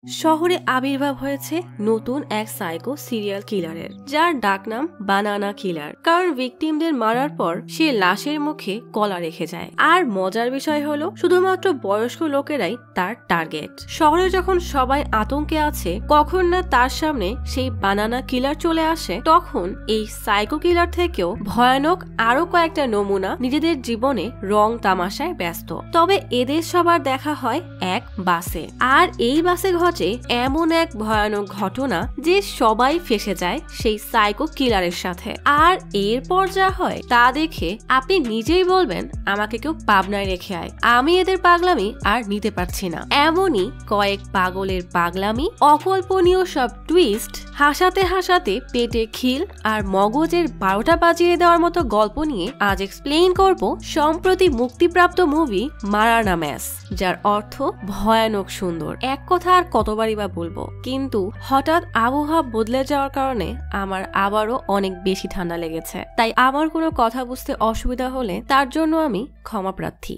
শহরে আবির্ভাব হয়েছে নতুন এক সাইকো সিরিয়াল কিলারের, যার ডাকনাম বানানা কিলার। কারণ ভিকটিমদের মারার পর সে লাশের মুখে কলা রেখে যায়। আর মজার বিষয় হলো শুধুমাত্র বয়স্ক লোকেরাই তার টার্গেট। শহরে যখন সবাই আতঙ্কে আছে, কখন না তার সামনে সেই বানানা কিলার চলে আসে, তখন এই সাইকো কিলার থেকেও ভয়ানক আরো কয়েকটা নমুনা নিজেদের জীবনে রং তামাশায় ব্যস্ত। তবে এদের সবার দেখা হয় এক বাসে, আর এই বাসে ঘটে এমন এক ভয়ানক ঘটনা যে সবাই ফেসে যায় সেই সাইকো কিলারের সাথে। আর এরপর যা হয় তা দেখে আপনি নিজেই বলবেন আমাকে কেউ পাবনায় রেখে আয়, আমি এদের পাগলামি আর নিতে পারছি না। এমনই কয়েক পাগলের পাগলামি, অকল্পনীয় সব টুইস্ট, হাসাতে হাসাতে পেটে খিল আর মগজের 12টা বাজিয়ে দেওয়ার মতো গল্প নিয়ে আজ এক্সপ্লেইন করব সম্প্রতি মুক্তিপ্রাপ্ত মুভি মারানা ম্যাস, যার অর্থ ভয়ানক সুন্দর। এক কথা আর কতবারই বা বলবো, কিন্তু হঠাৎ আবহাওয়া বদলে যাওয়ার কারণে আমার আবারও অনেক বেশি ঠান্ডা লেগেছে। তাই আমার কোনো কথা বুঝতে অসুবিধা হলে তার জন্য আমি ক্ষমা প্রার্থী।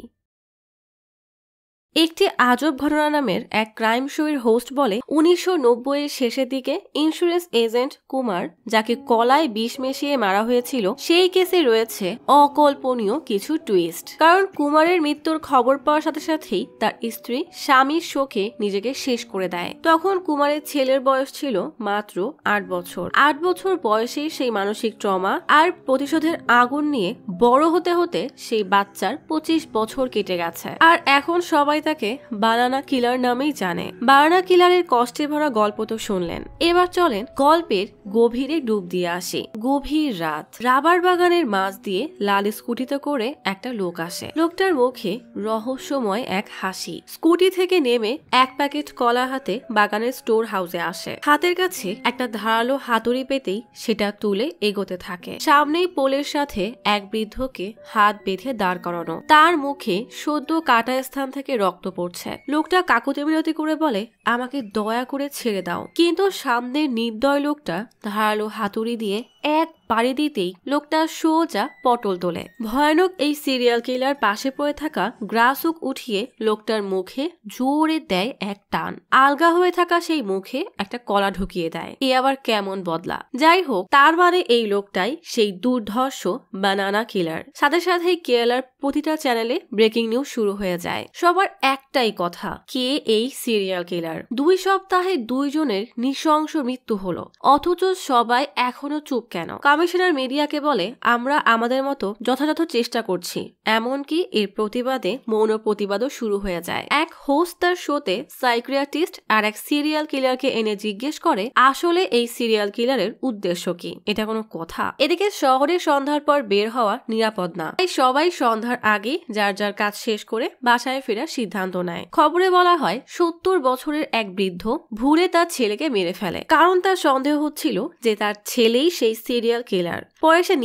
একটি আজব ঘটনা নামের এক ক্রাইম শোয়ের হোস্ট বলে 1990-এর শেষের দিকে ইন্স্যুরেন্স এজেন্ট কুমার, যাকে কলায় বিষ মিশিয়ে মারা হয়েছিল, সেই কেসে রয়েছে অকল্পনীয় কিছু টুইস্ট। কারণ কুমারের মৃত্যুর খবর পাওয়ার সাথে সাথেই তার স্ত্রী স্বামীর শোকে নিজেকে শেষ করে দেয়। তখন কুমারের ছেলের বয়স ছিল মাত্র 8 বছর। 8 বছর বয়সেই সেই মানসিক ট্রমা আর প্রতিশোধের আগুন নিয়ে বড় হতে হতে সেই বাচ্চার 25 বছর কেটে গেছে। আর এখন সবাই তাকে বানানা কিলার নামেই জানে। বানানা কিলারের কষ্টে ভরা গল্প তো শুনলেন, এবার চলেন গল্পের গভীরে ডুব দিয়ে আসি। গভীর রাত, রাবার বাগানের মাঝ দিয়ে লাল স্কুটিতে করে একটা লোক আসে। লোকটার মুখে রহস্যময় এক হাসি। স্কুটি থেকে নেমে এক প্যাকেট কলা হাতে বাগানের স্টোর হাউসে আসে। হাতের কাছে একটা ধারালো হাতুড়ি পেতেই সেটা তুলে এগোতে থাকে। সামনেই পোলের সাথে এক বৃদ্ধকে হাত বেঁধে দাঁড় করানো, তার মুখে সদ্য কাটা স্থান থেকে রক্ত পড়ছে। লোকটা কাকুতি মিনতি করে বলে, আমাকে দয়া করে ছেড়ে দাও। কিন্তু সামনের নির্দয় লোকটা ধারালো হাতুড়ি দিয়ে এক পাড়ি দিতেই লোকটা সোজা পটল তোলে। ভয়ানক এই সিরিয়াল কিলার পাশে পড়ে থাকা গ্রাসুক উঠিয়ে লোকটার মুখে জোরে দেয় এক টান। আলগা হয়ে থাকা সেই মুখে একটা কলা ঢুকিয়ে দেয়। এ আবার কেমন বদলা? যাই হোক, তার মানে এই লোকটাই সেই দুর্ধর্ষ বানানা কিলার। সাথে সাথেই কেরালার প্রতিটা চ্যানেলে ব্রেকিং নিউজ শুরু হয়ে যায়। সবার একটাই কথা, কে এই সিরিয়াল কিলার? 2 সপ্তাহে 2 জনের নৃশংস মৃত্যু হলো, অথচ সবাই এখনো চুপ কেন? কমিশনার মিডিয়াকে বলে, আমরা আমাদের মতো যথাযথ চেষ্টা করছি। এমনকি এর প্রতিবাদে মৌন প্রতিবাদও শুরু হয়ে যায়। এক হোস্ট তার শোতে সাইকিয়াট্রিস্ট আর এক সিরিয়াল কিলারকে এনে জিজ্ঞেস করে, আসলে এই সিরিয়াল কিলারের উদ্দেশ্য কি? এটা কোনো কথা? এদিকে শহরে সন্ধ্যার পর বের হওয়া নিরাপদ না, তাই সবাই সন্ধ্যার আগে যার যার কাজ শেষ করে বাসায় ফেরার সিদ্ধান্ত নেয়। খবরে বলা হয় 70 বছরের এক বৃদ্ধ ভুলে তার ছেলেকে মেরে ফেলে, কারণ তার সন্দেহ হচ্ছিল যে তার ছেলেই সেই সিরিয়াল কিলার। পরে সে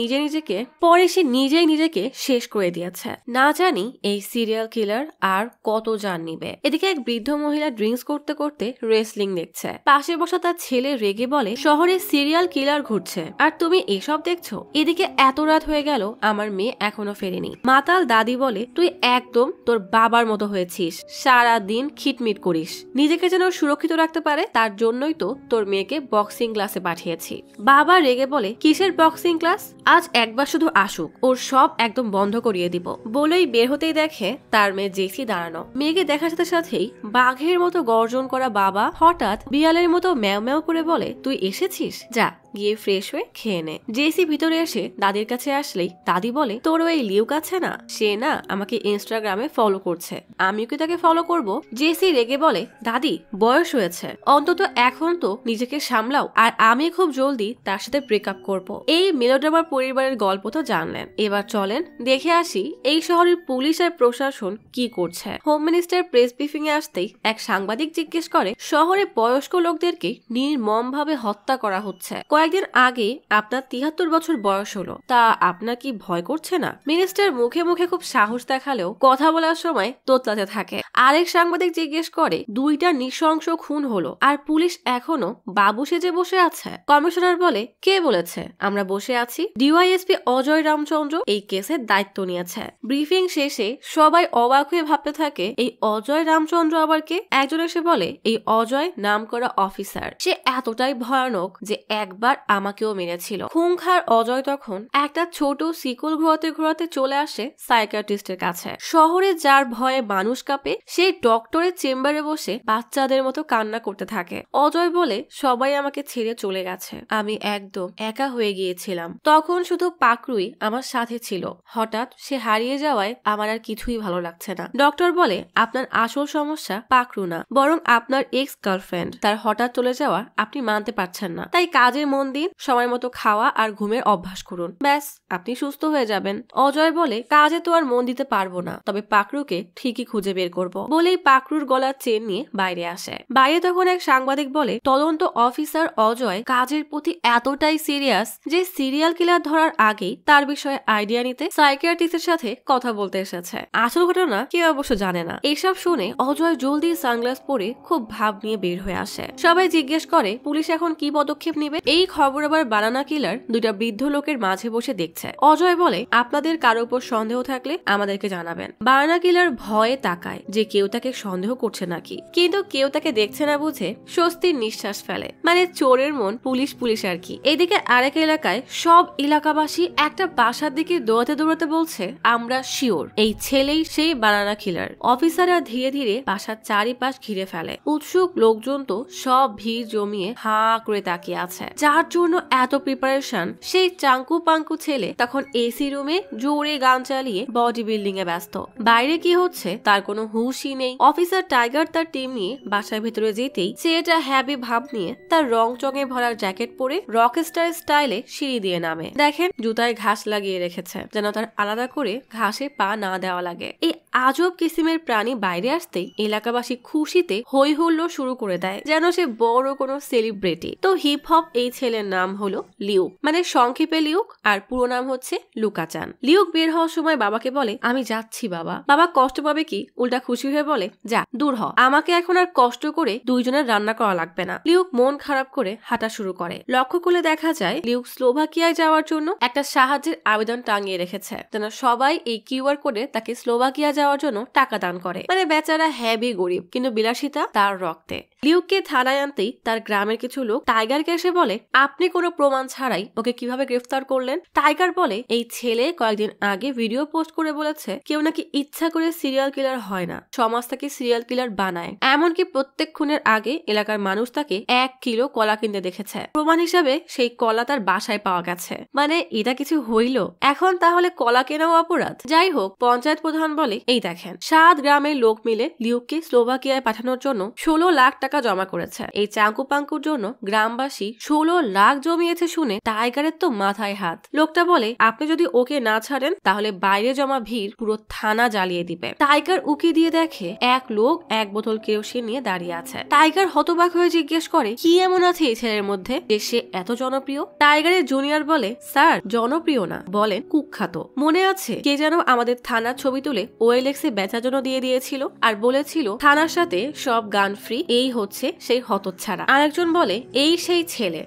নিজেই নিজেকে শেষ করে দিয়েছে। না জানি এই সিরিয়াল কিলার আর কত জান নিবে। এদিকে এক বৃদ্ধ মহিলা ড্রিঙ্কস করতে করতে রেসলিং দেখছে। পাশে বসা তার ছেলে রেগে বলে, শহরে সিরিয়াল কিলার ঘুরছে আর তুমি এসব দেখছো? এদিকে এত রাত হয়ে গেল, আমার মেয়ে এখনো ফেরেনি। মাতাল দাদি বলে, তুই একদম তোর বাবার মতো হয়েছিস, সারা দিন খিটমিট করিস। নিজেকে যেন সুরক্ষিত রাখতে পারে তার জন্যই তো তোর মেয়েকে বক্সিং ক্লাসে পাঠিয়েছি। বাবা রেগে বলে, কিসের বক্সিং ক্লাস? আজ একবার শুধু আসুক, ওর সব একদম বন্ধ করিয়ে দিব। বলেই বের হতেই দেখে তার মেয়ে জেসি দাঁড়ানো। মেয়েকে দেখার সাথে সাথেই বাঘের মতো গর্জন করা বাবা হঠাৎ বিড়ালের মতো ম্যাও ম্যাও করে বলে, তুই এসেছিস, যা গিয়ে ফ্রেশ হয়ে খেয়ে নে। জেসি ভিতরে এসে দাদির কাছে আসলেই দাদি বলে, তোর ওই লিউক আছে না, সে না আমাকে ইনস্টাগ্রামে ফলো করছে, আমিও কি তাকে ফলো করব? জেসি রেগে বলে, দাদি বয়স হয়েছে, অন্তত এখন তো নিজেকে সামলাও, আর আমি খুব জলদি তার সাথে ব্রেকআপ করব। এই মেলোড্রামার পরিবারের গল্প তো জানলেন, এবার চলেন দেখে আসি এই শহরের পুলিশ আর প্রশাসন কি করছে। হোম মিনিস্টার প্রেস ব্রিফিং এ আসতেই এক সাংবাদিক জিজ্ঞেস করে, শহরে বয়স্ক লোকদেরকে নির্মমভাবে হত্যা করা হচ্ছে, কয়েকদিন আগে আপনার 73 বছর বয়স হলো, তা আপনার কি ভয় করছে না? মিনিস্টার মুখে মুখে খুব সাহস দেখালেও কথা বলার সময় তোতলাতে থাকে। আরেক সাংবাদিক জিজ্ঞেস করে, 2টা নৃশংস খুন হলো আর পুলিশ এখনো বাবু সেজে বসে আছে? কমিশনার বলে, কে বলেছে আমরা বসে আছি? ডিওয়াইএসপি অজয় রামচন্দ্র এই কেসের দায়িত্ব নিয়েছে। ব্রিফিং শেষে সবাই অবাক হয়ে ভাবতে থাকে, এই অজয় রামচন্দ্র আবার কে? একজন এসে বলে, এই অজয় নাম করা অফিসার, সে এতটাই ভয়ানক যে একবার আমাকেও মেরেছিল। খুনখার অজয় তখন একটা ছোট শিকল ঘোরাতে ঘোরাতে চলে আসে সাইকিয়াট্রিস্টের কাছে। শহরে যার ভয়ে মানুষ কাঁপে সেই ডক্টরের চেম্বারে বসে বাচ্চাদের মতো কান্না করতে থাকে। অজয় বলে, সবাই আমাকে ছেড়ে চলে গেছে, আমি একদম একা হয়ে গিয়েছিলাম। তখন শুধু পাকরুই আমার সাথে ছিল। হঠাৎ সে হারিয়ে যাওয়ায় আমার আর কিছুই ভালো লাগছে না। ডক্টর বলে, আপনার আসল সমস্যা পাকরু না, বরং আপনার এক্স গার্লফ্রেন্ড। তার হঠাৎ চলে যাওয়া আপনি মানতে পারছেন না, তাই কাজে মন দিন, সময় মতো খাওয়া আর ঘুমের অভ্যাস করুন, ব্যাস আপনি সুস্থ হয়ে যাবেন। অজয় বলে, কাজে তো আর মন দিতে পারবো না, তবে পাকরুকে ঠিকই খুঁজে বের করব। বলেই পাকরুর গলার চেন নিয়ে বাইরে আসে। বাইরে তখন এক সাংবাদিক বলে, তদন্ত অফিসার অজয় কাজের প্রতি এতটাই সিরিয়াস যে সিরিয়াল কিলার ধরার আগেই তার বিষয়ে আইডিয়া নিতে সাইকিয়াট্রিস্টের সাথে কথা বলতে এসেছে। আসল ঘটনা কেউ অবশ্য জানে না। এসব শুনে অজয় জলদি সানগ্লাস পরে খুব ভাব নিয়ে বের হয়ে আসে। সবাই জিজ্ঞেস করে, পুলিশ এখন কি পদক্ষেপ নিবে? এই খবর আবার বানানা কিলার 2টা বৃদ্ধ লোকের মাঝে বসে দেখছে। অজয় বলে, আপনাদের কারো উপর সন্দেহ থাকলে আমাদেরকে জানাবেন। বানানা কিলার ভয়ে তাকায় যে কেউ তাকে সন্দেহ করছে নাকি, কিন্তু কেউ তাকে দেখছে না বুঝে স্বস্তির নিঃশ্বাস ফেলে। মানে চোরের মন পুলিশ পুলিশ আর কি। এদিকে আরেক এলাকায় সব এলাকাবাসী একটা বাসার দিকে দৌড়াতে দৌড়াতে বলছে, আমরা শিওর এই ছেলেই সেই বানানা কিলার। অফিসাররা ধীরে ধীরে বাসার চারিপাশ ঘিরে ফেলে। উৎসুক লোকজন তো সব ভিড় জমিয়ে হা করে তাকিয়ে আছে। যার জন্য এত প্রিপারেশন, সেই চাঙ্কু পাঙ্কু ছেলে তখন এসি রুমে জোরে গান চালিয়ে বডি বিল্ডিং এ ব্যস্ত। বাইরে কি হচ্ছে তার কোনো হুঁশই নেই। অফিসার টাইগার তার টিম নিয়ে বাসার ভেতরে যেতেই ছেলেটা হ্যাপি ভাব নিয়ে তার রং চঙে ভরা জ্যাকেট পরে রকস্টার স্টাইলে সিঁড়ি দিয়ে নামে। দেখেন জুতায় ঘাস লাগিয়ে রেখেছে, যেন তার আলাদা করে ঘাসে পা না দেওয়া লাগে। এই আজব কিসিমের প্রাণী বাইরে আসতেই এলাকাবাসী খুশিতে হই হুল্লোড় শুরু করে দেয়, যেন সে বড় কোনো সেলিব্রিটি। তো হিপ হপ এই ছেলের নাম হলো লিউক, মানে সংক্ষেপে লিউক, আর পুরো নাম হচ্ছে লুকাচান। লিউক বের হওয়ার সময় বাবাকে বলে, আমি যাচ্ছি বাবা। বাবা কষ্ট পাবে কি, উল্টা খুশি হয়ে বলে, যা দূর হ, আমাকে এখন আর কষ্ট করে 2জনের রান্না করা লাগবে না। লিউক মন খারাপ করে হাঁটা শুরু করে। লক্ষ্য করলে দেখা যায় লিউক স্লোভাকিয়ায় যাওয়ার জন্য একটা সাহায্যের আবেদন টাঙিয়ে রেখেছে, যেন সবাই এই কিউআর কোডে তাকে স্লোভাকিয়া যাওয়ার জন্য টাকা দান করে। মানে বেচারা হ্যাবি গরিব, কিন্তু বিলাসিতা তার রক্তে। লিউককে থানায় আনতেই তার গ্রামের কিছু লোক টাইগারকে এসে বলে, আপনি কোনো প্রমাণ ছাড়াই ওকে কিভাবে গ্রেফতার করলেন? টাইগার বলে, এই ছেলে কয়েকদিন আগে ভিডিও পোস্ট করে বলেছে কেউ নাকি ইচ্ছা করে সিরিয়াল কিলার হয় না, সমাজ তাকে সিরিয়াল কিলার বানায়। এমনকি প্রত্যেক খুনের আগে এলাকার মানুষ তাকে 1 কিলো কলা কিনতে দেখেছে। প্রমাণ হিসাবে সেই কলা তার বাসায় পাওয়া গেছে। মানে এটা কিছু হইল? এখন তাহলে কলা কেনাও অপরাধ? যাই হোক, পঞ্চায়েত প্রধান বলে, এই দেখেন 7 গ্রামের লোক মিলে লিউককে স্লোভাকিয়ায় পাঠানোর জন্য 16 লাখ টাকা জমা করেছে। এই চাঙ্কু পাঙ্কুর জন্য গ্রামবাসী 16 লাখ জমিয়েছে শুনে টাইগারের তো মাথায় হাত। লোকটা বলে, আপনি যদি ওকে না ছাড়েন তাহলে বাইরে জমা ভিড় পুরো থানা জ্বালিয়ে দিবে। টাইগার উকি দিয়ে দেখে এক লোক 1 বোতল কেরোসিন নিয়ে দাঁড়িয়ে আছে। টাইগার হতবাক হয়ে জিজ্ঞেস করে, কি এমন আছে এই ছেলের মধ্যে যে সে এত জনপ্রিয়? টাইগারের জুনিয়র বলে, স্যার জনপ্রিয় না, বলেন কুখ্যাত। মনে আছে কে যেন আমাদের থানার ছবি তুলে ওএলএক্সে বেচার জন্য দিয়ে দিয়েছিল আর বলেছিল থানার সাথে সব গান ফ্রি। এই হচ্ছে সেই হতচ্ছাড়া। আরেকজন বলে, এই সেই ছেলে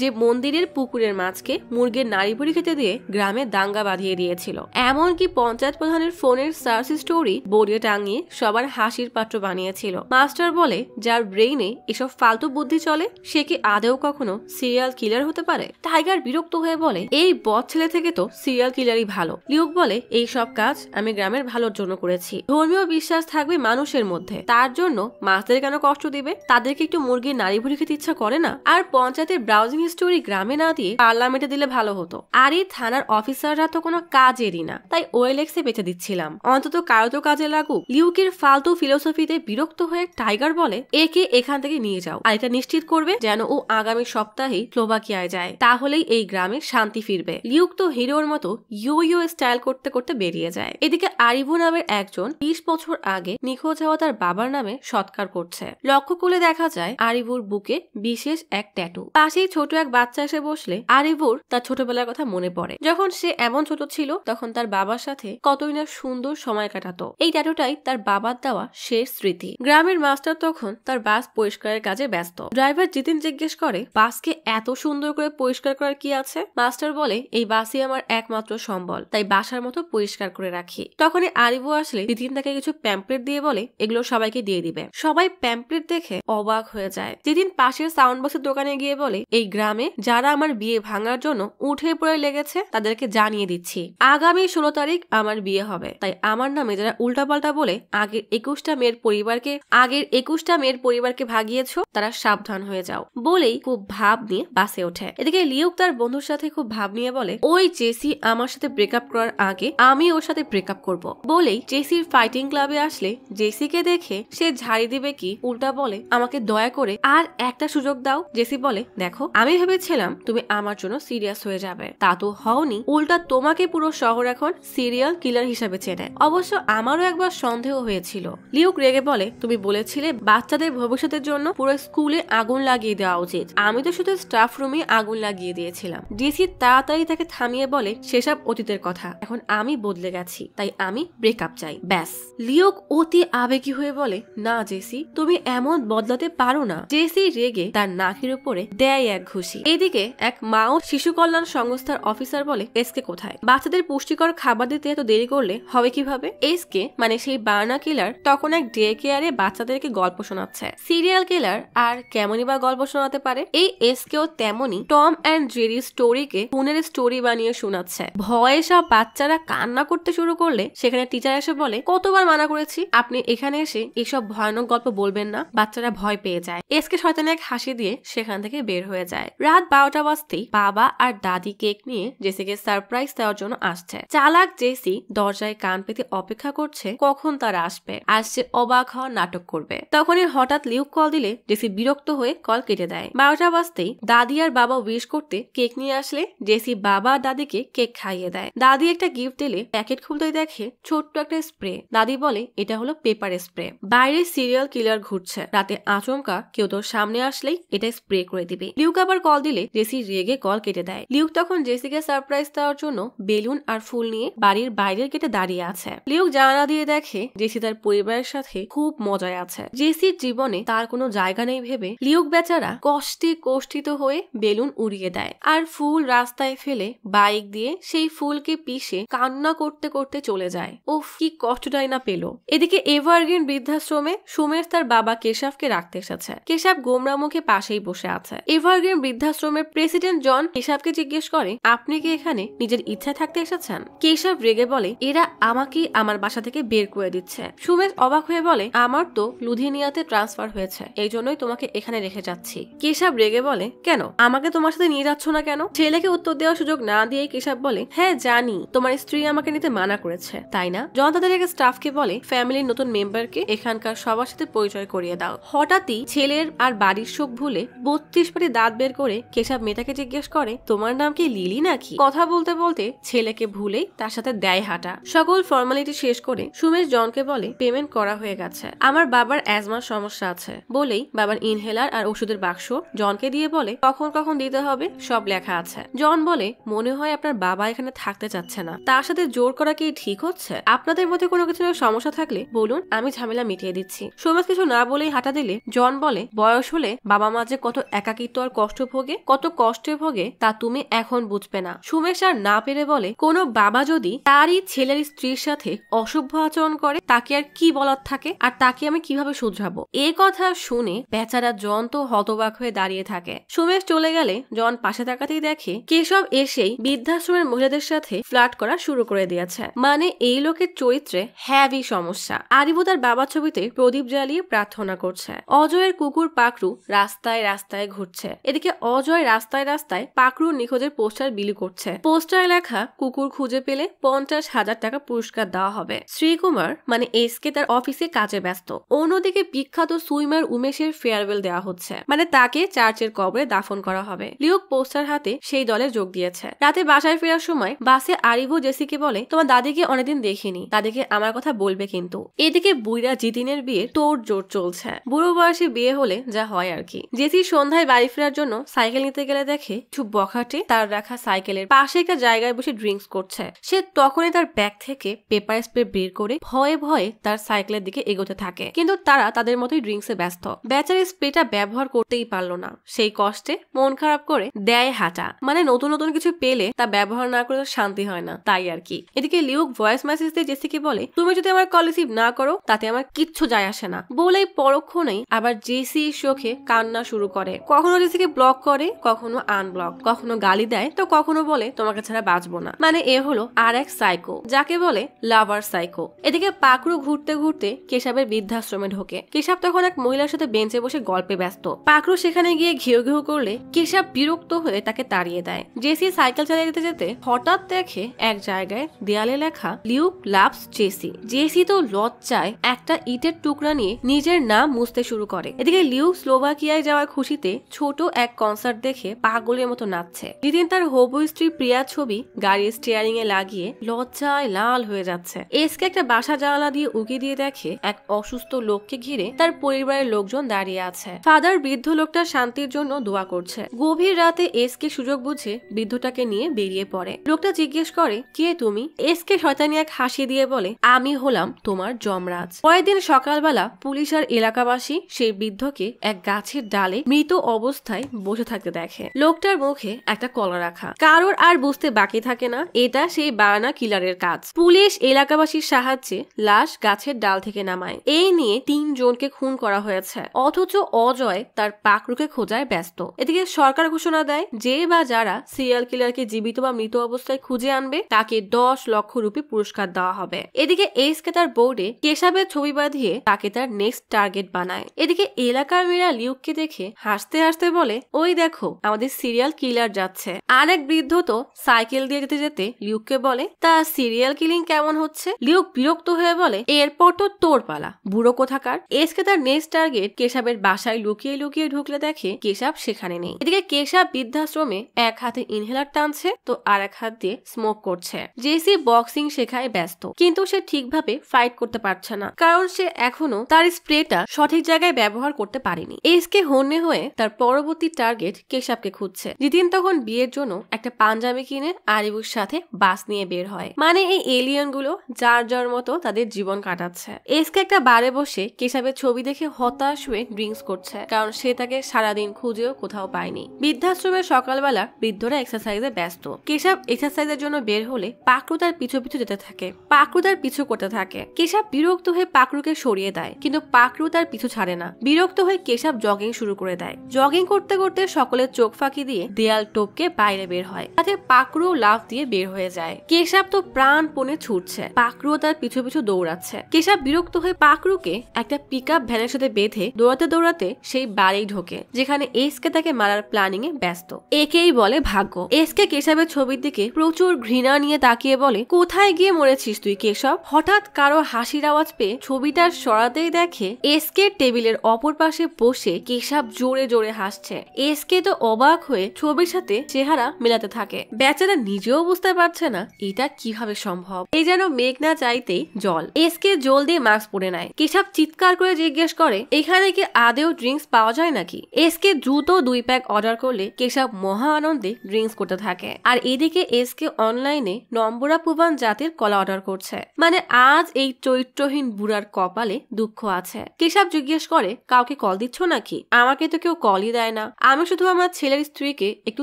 যে মন্দিরের পুকুরের মাছকে মুরগির নাড়ি ভুড়ি খেতে দিয়ে গ্রামে দাঙ্গা বাঁধিয়ে দিয়েছিল। এমনকি পঞ্চায়েত প্রধানের ফোনের সার্চ স্টোরি বোর্ডে টাঙিয়ে সবার হাসির পাত্র বানিয়েছিল। মাস্টার বলে, যার ব্রেইনে এসব ফালতু বুদ্ধি চলে সে কি আদেও কখনো সিরিয়াল কিলার হতে পারে? টাইগার বিরক্ত হয়ে বলে, এই বদ ছেলে থেকে তো সিরিয়াল কিলারই ভালো। লিউক বলে, এই সব কাজ আমি গ্রামের ভালোর জন্য করেছি। ধর্মীয় বিশ্বাস থাকবে মানুষের মধ্যে, তার জন্য মাছদের কেন কষ্ট দিবে? তাদেরকে একটু মুরগির নাড়ি ভুড়ি খেতে ইচ্ছা করে না? আর পঞ্চায়েতের ব্রাউজিং স্টোরি গ্রামে না দিয়ে পার্লামেন্টে দিলে ভালো হতো। আর এই থানার অফিসাররা তো কোনো কাজেরই না, তাই ওএলএক্সে বেঁচে দিচ্ছিলাম, অন্তত কারো তো কাজে লাগুক। লিউকের ফালতু ফিলোসফিতে বিরক্ত হয়ে টাইগার বলে, একে এখান থেকে নিয়ে যাও, আর এটা নিশ্চিত করবে যেন ও আগামী সপ্তাহেই স্লোভাকিয়ায় যায়, তাহলেই এই গ্রামে শান্তি ফিরবে। লিউক তো হিরোর মতো ইউ স্টাইল করতে করতে বেরিয়ে যায়। এদিকে আরিভু নামের একজন 20 বছর আগে নিখোঁজ হওয়া তার বাবার নামে সৎকার করছে। লক্ষ্য করলে দেখা যায় আরিভুর বুকে বিশেষ এক ট্যাটু। পাশেই ছোট ছোট এক বাচ্চা এসে বসলে আরিভুর তার ছোটবেলার কথা মনে পড়ে। যখন সে এমন ছোট ছিল তখন তার বাবার সাথে কতই না সুন্দর সময় কাটাতো। এই ট্যাটুটাই তার বাবার দেওয়া শেষ স্মৃতি। গ্রামের মাস্টার তখন তার বাস পরিষ্কারের কাজে ব্যস্ত। ড্রাইভার জিতিন জিজ্ঞেস করে, বাসকে এত সুন্দর করে পরিষ্কার করার কি আছে? মাস্টার বলে, এই বাসই আমার একমাত্র সম্বল, তাই বাসার মতো পরিষ্কার করে রাখি। তখনই আরিভু আসলে জিতিন তাকে কিছু প্যাম্পলেট দিয়ে বলে এগুলো সবাইকে দিয়ে দিবে। সবাই প্যাম্পলেট দেখে অবাক হয়ে যায়। জিতিন পাশের সাউন্ড বক্সের দোকানে গিয়ে বলে, এই গ্রামে যারা আমার বিয়ে ভাঙার জন্য উঠে পড়ে লেগেছে তাদেরকে জানিয়ে দিচ্ছি, আগামী 16 তারিখ আমার বিয়ে হবে, তাই আমার নামে যারা উল্টাপাল্টা বলে আগের 21টা মেয়ের পরিবারকে ভাগিয়েছো তারা সাবধান হয়ে যাও বলেই খুব ভাব নিয়ে বাসে ওঠে। এদিকে লিউক তার বন্ধুর সাথে খুব ভাব নিয়ে বলে, ওই জেসি আমার সাথে ব্রেকআপ করার আগে আমি ওর সাথে ব্রেকআপ করব বলেই জেসির ফাইটিং ক্লাবে আসলে জেসিকে দেখে সে ঝাড়ি দিবে কি উল্টা বলে, আমাকে দয়া করে আর একটা সুযোগ দাও। জেসি বলে, দেখো আমি ভেবেছিলাম তুমি আমার জন্য সিরিয়াস হয়ে যাবে, তা তো হওনি, উল্টা তোমাকে পুরো শহর এখন সিরিয়াল কিলার হিসেবে চেনে। অবশ্য আমারও একবার সন্দেহ হয়েছিল। লিউক রেগে বলে, তুমি বলেছিলে বাচ্চাদের ভবিষ্যতের জন্য পুরো স্কুলে আগুন লাগিয়ে দেওয়া উচিত, আমি তো শুধু স্টাফ রুমে আগুন লাগিয়ে দিয়েছিলাম। জেসি তাড়াতাড়ি তাকে থামিয়ে বলে, সেসব অতীতের কথা, এখন আমি বদলে গেছি, তাই আমি ব্রেকআপ চাই, ব্যাস। লিউক অতি আবেগী হয়ে বলে, না জেসি, তুমি এমন বদলাতে পারো না। জেসি রেগে তার নাকের উপরে দেয় এক ঘুষি। এদিকে এক মা ও শিশু কল্যাণ সংস্থার অফিসার বলে, এসকে কোথায়? বাচ্চাদের পুষ্টিকর খাবার দিতে এত দেরি করলে হবে কিভাবে? এসকে মানে সেই বার্না কিলার তখন এক ডে কেয়ারে বাচ্চাদেরকে গল্প শোনাচ্ছে। সিরিয়াল কিলার আর কেমনই বা গল্প শোনাতে পারে? এই এসকেও তেমনই টম অ্যান্ড জেরি স্টোরিকে খুনের স্টোরি বানিয়ে শোনাচ্ছে। ভয়ে সব বাচ্চারা কান্না করতে শুরু করলে সেখানে টিচার এসে বলে, কতবার মানা করেছি আপনি এখানে এসে এসব ভয়ানক গল্প বলবেন না। বাচ্চারা ভয় পেয়ে যায়। এসকে শয়তানে এক হাসি দিয়ে সেখান থেকে বের হয়ে যায়। রাত 12টা বাজতেই বাবা আর দাদি কেক নিয়ে জেসিকে সারপ্রাইজ দেওয়ার জন্য আসছে। চালাক জেসি দরজায় কান পেতে অপেক্ষা করছে কখন তারা আসবে, আসছে অবাক হওয়ার নাটক করবে। তখনই হঠাৎ লিউক কল দিলে জেসি বিরক্ত হয়ে কল কেটে দেয়। 12টা বাজতেই দাদি আর বাবা উইশ করতে কেক নিয়ে আসলে জেসি বাবা আর দাদিকে কেক খাইয়ে দেয়। দাদি একটা গিফট দিলে প্যাকেট খুলতেই দেখে ছোট্ট একটা স্প্রে। দাদি বলে, এটা হলো পেপার স্প্রে, বাইরে সিরিয়াল কিলার ঘুরছে, রাতে আচমকা কেউ তোর সামনে আসলেই এটা স্প্রে করে দিবে। লিউক আবার কল দিলে জেসি রেগে কল কেটে দেয়। লিউক তখন জেসিকে সারপ্রাইজ দেওয়ার জন্য বেলুন আর ফুল নিয়ে বাড়ির বাইরের গেটে দাঁড়িয়ে আছে। লিউক জানালা দিয়ে দেখে জেসি তার পরিবারের সাথে খুব মজায় আছে। জেসির জীবনে তার কোনো জায়গা নেই ভেবে লিউক বেচারা কষ্টে কষ্টিত হয়ে বেলুন উড়িয়ে দেয় আর ফুল রাস্তায় ফেলে বাইক দিয়ে সেই ফুলকে পিষে কান্না করতে করতে চলে যায়। উফ, কি কষ্টটাই না পেল। এদিকে এভারগ্রিন বৃদ্ধাশ্রমে সুমেশ তার বাবা কেশবকে রাখতে এসেছে। কেশব গোমরা মুখে পাশেই বসে আছে। এভারগ্রিন বৃদ্ধাশ্রমের প্রেসিডেন্ট জন কেশবকে জিজ্ঞেস করে, আপনি কি এখানে নিজের ইচ্ছা থাকতে এসেছেন? কেশব রেগে বলে, এরা আমাকেই আমার বাসা থেকে বের করে দিচ্ছে। সুমেশ অবাক হয়ে বলে, আমার তো লুধিয়ানিয়াতে ট্রান্সফার হয়েছে, এই জন্যই তোমাকে এখানে রেখে যাচ্ছি। কেশব রেগে বলে, কেন আমাকে তোমার সাথে নিয়ে যাচ্ছ না কেন? ছেলেকে উত্তর দেওয়ার সুযোগ না দিয়ে কেশব বলে, হ্যাঁ জানি তোমার স্ত্রী আমাকে নিতে মানা করেছে, তাই না? জন তাদের এক স্টাফকে বলে, ফ্যামিলির নতুন মেম্বারকে এখানকার সবার সাথে পরিচয় করিয়ে দাও। হঠাৎই ছেলের আর বাড়ির শোক ভুলে 32 পাটি দাঁত বের করে কেশব মেয়েটাকে জিজ্ঞেস করে, তোমার নাম কি লিলি নাকি? কথা বলতে বলতে ছেলেকে ভুলেই তার সাথে দেয় হাঁটা। সকল ফর্মালিটি শেষ করে সুমেশ জনকে বলে, পেমেন্ট করা হয়ে গেছে, আমার বাবার অ্যাজমার সমস্যা আছে বলেই বাবার ইনহেলার আর ওষুধের বাক্স জনকে দিয়ে বলে, কখন কখন দিতে হবে সব লেখা আছে। জন বলে, মনে হয় আপনার বাবা এখানে থাকতে চাচ্ছে না, তার সাথে জোর করা কি ঠিক হচ্ছে? আপনাদের মধ্যে কোনো কিছু সমস্যা থাকলে বলুন, আমি ঝামেলা মিটিয়ে দিচ্ছি। সুমেশ কিছু না বলেই হাঁটা দিলে জন বলে, বয়স হলে বাবা মা যে কত একাকিত্ব আর কষ্ট ভোগে, কত কষ্টে ভোগে তা তুমি এখন বুঝবে না। সুমেশ আর না পেরে বলে, কোনো বাবা যদি তারই ছেলের স্ত্রীর সাথে অসভ্য আচরণ করে তাকে আর কি বলার থাকে, আর তাকে আমি কিভাবে শুধরাবো? এই কথা শুনে বেচারা জন তো হতবাক হয়ে দাঁড়িয়ে থাকে। সুমেশ চলে গেলে জন পাশে তাকাতেই দেখে কেশব এসেই বৃদ্ধাশ্রমের মহিলাদের সাথে ফ্লার্ট করা শুরু করে দিয়েছে। মানে এই লোকের চরিত্রে হ্যাভি সমস্যা। আরিবু তার বাবার ছবিতে প্রদীপ জ্বালিয়ে প্রার্থনা করছে। অজয়ের কুকুর পাকরু রাস্তায় রাস্তায় ঘুরছে। এদিকে অজয় রাস্তায় রাস্তায় পাকরুর নিখোঁজের পোস্টার বিলি করছে। পোস্টারে লেখা, কুকুর খুঁজে পেলে 50,000 টাকা পুরস্কার দেওয়া হবে। শ্রীকুমার মানে এসকে তার অফিসে কাজে ব্যস্ত। অন্যদিকে বিখ্যাত সুইমার উমেশের ফেয়ারওয়েল দেওয়া হচ্ছে, মানে তাকে চার্চের কবরে দাফন করা হবে। লিউক পোস্টার হাতে সেই দলে যোগ দিয়েছে। রাতে বাসায় ফেরার সময় বাসে আরিভু জেসিকে বলে, তোমার দাদিকে অনেকদিন দেখিনি, দাদিকে আমার কথা বলবে কিন্তু। এদিকে বুইরা জিতিনের বিয়ে তোড় জোর চলছে। বুড়ো বয়সে বিয়ে হলে যা হয় আর কি। জেসি সন্ধ্যায় বাড়ি ফেরার জন্য সাইকেল নিতে গেলে দেখে কিছু বখাটে তার রাখা সাইকেলের পাশে একটা জায়গায় বসে ড্রিঙ্কস করছে। সে তখনই তার ব্যাগ থেকে পেপার স্প্রে বের করে ভয়ে ভয়ে তার সাইকেলের দিকে এগোতে থাকে, কিন্তু তারা তাদের মতোই ড্রিঙ্কসে ব্যস্ত। বেচারি স্প্রেটা ব্যবহার করতেই পারলো না, সেই কষ্টে মন খারাপ করে দেয় হাঁটা। মানে নতুন নতুন কিছু পেলে তা ব্যবহার না করে শান্তি হয় না, তাই আর কি। এদিকে লিউক ভয়েস মেসেজ দিয়ে জেসিকে বলে, তুমি যদি আমার কল রিসিভ না করো তাতে আমার কিচ্ছু যায় আসে না। বলেই পরক্ষণেই আবার জেসি চোখে কান্না শুরু করে। কখনো জেসিকে ব্লক করে, কখনো আনব্লক, কখনো গালি দেয়, তো কখনো বলে তোমাকে ছাড়া বাঁচবো না। মানে এ হলো আর এক সাইকো, যাকে বলে লাভার সাইকো। এদিকে পাকড়ু ঘুরতে ঘুরতে কেশাবের বৃদ্ধাশ্রমে ঢোকে। কেশাব তখন এক মহিলার সাথে বেঞ্চে বসে গল্পে ব্যস্ত। পাকড়ু সেখানে গিয়ে ঘিউ ঘিউ করলে কেশাব বিরক্ত হয়ে তাকে তাড়িয়ে দেয়। জেসি সাইকেল চালিয়ে যেতে যেতে হঠাৎ দেখে এক জায়গায় দেয়ালে লেখা লিউক লাভস জেসি। জেসি তো লজ্জায় একটা ইটের টুকরা নিয়ে নিজের নাম মুছতে শুরু করে। এদিকে লিউক স্লোভাকিয়ায় যাওয়ার খুশিতে ছোট এক কনসার্ট দেখে পাগলের মতো নাচছে। যেদিন তার হবু স্ত্রী প্রিয়ার ছবি গাড়ির স্টিয়ারিং এ লাগিয়ে লজ্জায় লাল হয়ে যাচ্ছে। এসকে একটা বাসা জানালা দিয়ে উকি দিয়ে দেখে এক অসুস্থ লোককে ঘিরে তার পরিবারের লোকজন দাঁড়িয়ে আছে। ফাদার বৃদ্ধ লোকটার শান্তির জন্য দোয়া করছে। গভীর রাতে এসকে সুযোগ বুঝে বৃদ্ধটাকে নিয়ে বেরিয়ে পড়ে। লোকটা জিজ্ঞেস করে, কে তুমি? এসকে শয়তানি এক হাসি দিয়ে বলে, আমি হলাম তোমার যমরাজ। পরের দিন সকালবেলা পুলিশ আর এলাকাবাসী সেই বৃদ্ধকে এক গাছের ডালে মৃত অবস্থায় বসে থাকতে দেখে। লোকটার মুখে একটা কলা রাখা। কারোর আর বুঝতে বাকি থাকে না এটা সেই বায়ানা কিলারের কাজ। পুলিশ এলাকাবাসীর সাহায্যে লাশ গাছের ডাল থেকে নামায়। এই নিয়ে 3 জনকে খুন করা হয়েছে, অথচ অজয় তার পাকড়ুকে খোঁজায় ব্যস্ত। এদিকে সরকার ঘোষণা দেয়, যে বা যারা সিরিয়াল কিলারকে জীবিত বা মৃত অবস্থায় খুঁজে আনবে তাকে 10 লক্ষ রুপি পুরস্কার দেওয়া হবে। এদিকে এসকে তার বোর্ডে কেশাবের ছবি বাঁধিয়ে তাকে তার নেক্সট টার্গেট বানায়। এদিকে এলাকার মেয়েরা লিউককে দেখে হাসতে হাসতে বলে, ওই দেখো আমাদের সিরিয়াল কিলার যাচ্ছে। আর এক বৃদ্ধ তো সাইকেল দিয়ে যেতে যেতে লিউককে বলে, তা সিরিয়াল কিলিং কেমন হচ্ছে? লিউক বিরক্ত হয়ে বলে, এরপর তো তোর পালা, বুড়ো কোথাকার। এসকে তার নেক্সট টার্গেট কেশাবের বাসায় লুকিয়ে লুকিয়ে ঢুকলে দেখে কেশাব সেখানে নেই। এদিকে কেশাব বৃদ্ধাশ্রমে এক হাতে ইনহেলার টানছে তো আর এক হাত দিয়ে স্মোক করছে। জেসি বক্সিং শেখায় ব্যস্ত, কিন্তু সে ঠিকভাবে ফাইট করতে পারছে না, কারণ সে এখনো তার স্প্রেটা সঠিক জায়গায় ব্যবহার করতে পারেনি। এসকে হন্যে হয়ে তার পরবর্তী টার্গেট কেশাবকে খুঁজছে। জিতিন তখন বিয়ের জন্য একটা পাঞ্জাবি কিনে আরিবুর সাথে বাস নিয়ে বের হয়। মানে এই এলিয়েন গুলো যার যার মতো তাদের জীবন কাটাচ্ছে। এসকে একটা বারে বসে কেশাবের ছবি দেখে হতাশ হয়ে ড্রিঙ্কস করছে, কারণ সে তাকে সারাদিন খুঁজেও কোথাও পায়নি। বৃদ্ধাশ্রমের সকালবেলা বৃদ্ধরা এক্সারসাইজে ব্যস্ত। কেশাব এক্সারসাইজের জন্য বের হলে পাকড়ু তার পিছু পিছু যেতে থাকে। পাকড়ু তার পিছু করতে থাকে। কেশাব বিরক্ত হয়ে পাকড়ুকে সরিয়ে দেয়, কিন্তু পাকড়ু তার পিছু ছাড়ে না। বিরক্ত হয়ে কেশাব জগিং শুরু করে দেয়। জগিং করতে করতে সকলের চোখ ফাঁকি দিয়ে দেয়াল টপকে বাইরে বের হয়। তাতে পাকড়ু লাফ দিয়ে বের হয়ে যায়। কেশাব তো প্রাণপণে ছুটছে, পাকড়ু তার পিছু পিছু দৌড়াচ্ছে। কেশাব বিরক্ত হয়ে পাকড়ুকে একটা পিকআপ ভ্যানের সাথে বেঁধে দৌড়াতে দৌড়াতে সেই বাড়ি ঢোকে, যেখানে এসকে তাকে মারার প্ল্যানিং এ ব্যস্ত। একেই বলে ভাগ্য। এসকে কেশাবের ছবির দিকে প্রচুর ঘৃণা নিয়ে তাকিয়ে বলে, কোথায় গিয়ে মরেছিস তুই কেশব? হঠাৎ কারো হাসির আওয়াজ পেয়ে ছবিটা সরাতেই দেখে এসকে টেবিলের অপর পাশে বসে কেশব জোরে জোরে হাসছে। এসকে তো অবাক হয়ে ছবির সাথে চেহারা মেলাতে থাকে। বেচারা নিজেও বুঝতে পারছে না এটা কিভাবে সম্ভব। এই যেন মেঘ না চাইতেই জল। এসকে জল দিয়ে মাস্ক পরে নেয়। কেশব চিৎকার করে জিজ্ঞেস করে, এখানে কি আদেও ড্রিঙ্কস পাওয়া যায় নাকি? এসকে দ্রুত 2 প্যাক অর্ডার করলে কেশব মহা আনন্দে ড্রিঙ্কস করতে থাকে। আর এদিকে এসকে অনলাইনে নম্বরা পুবান জাতের কলা অর্ডার করছে। মানে আজ এই চরিত্রহীন বুড়ার কপালে দুঃখ আছে। কেশব জিজ্ঞেস করে, কাউকে কল দিচ্ছ নাকি? আমাকে তো কেউ কলই দেয় না, আমি শুধু আমার ছেলের স্ত্রীকে একটু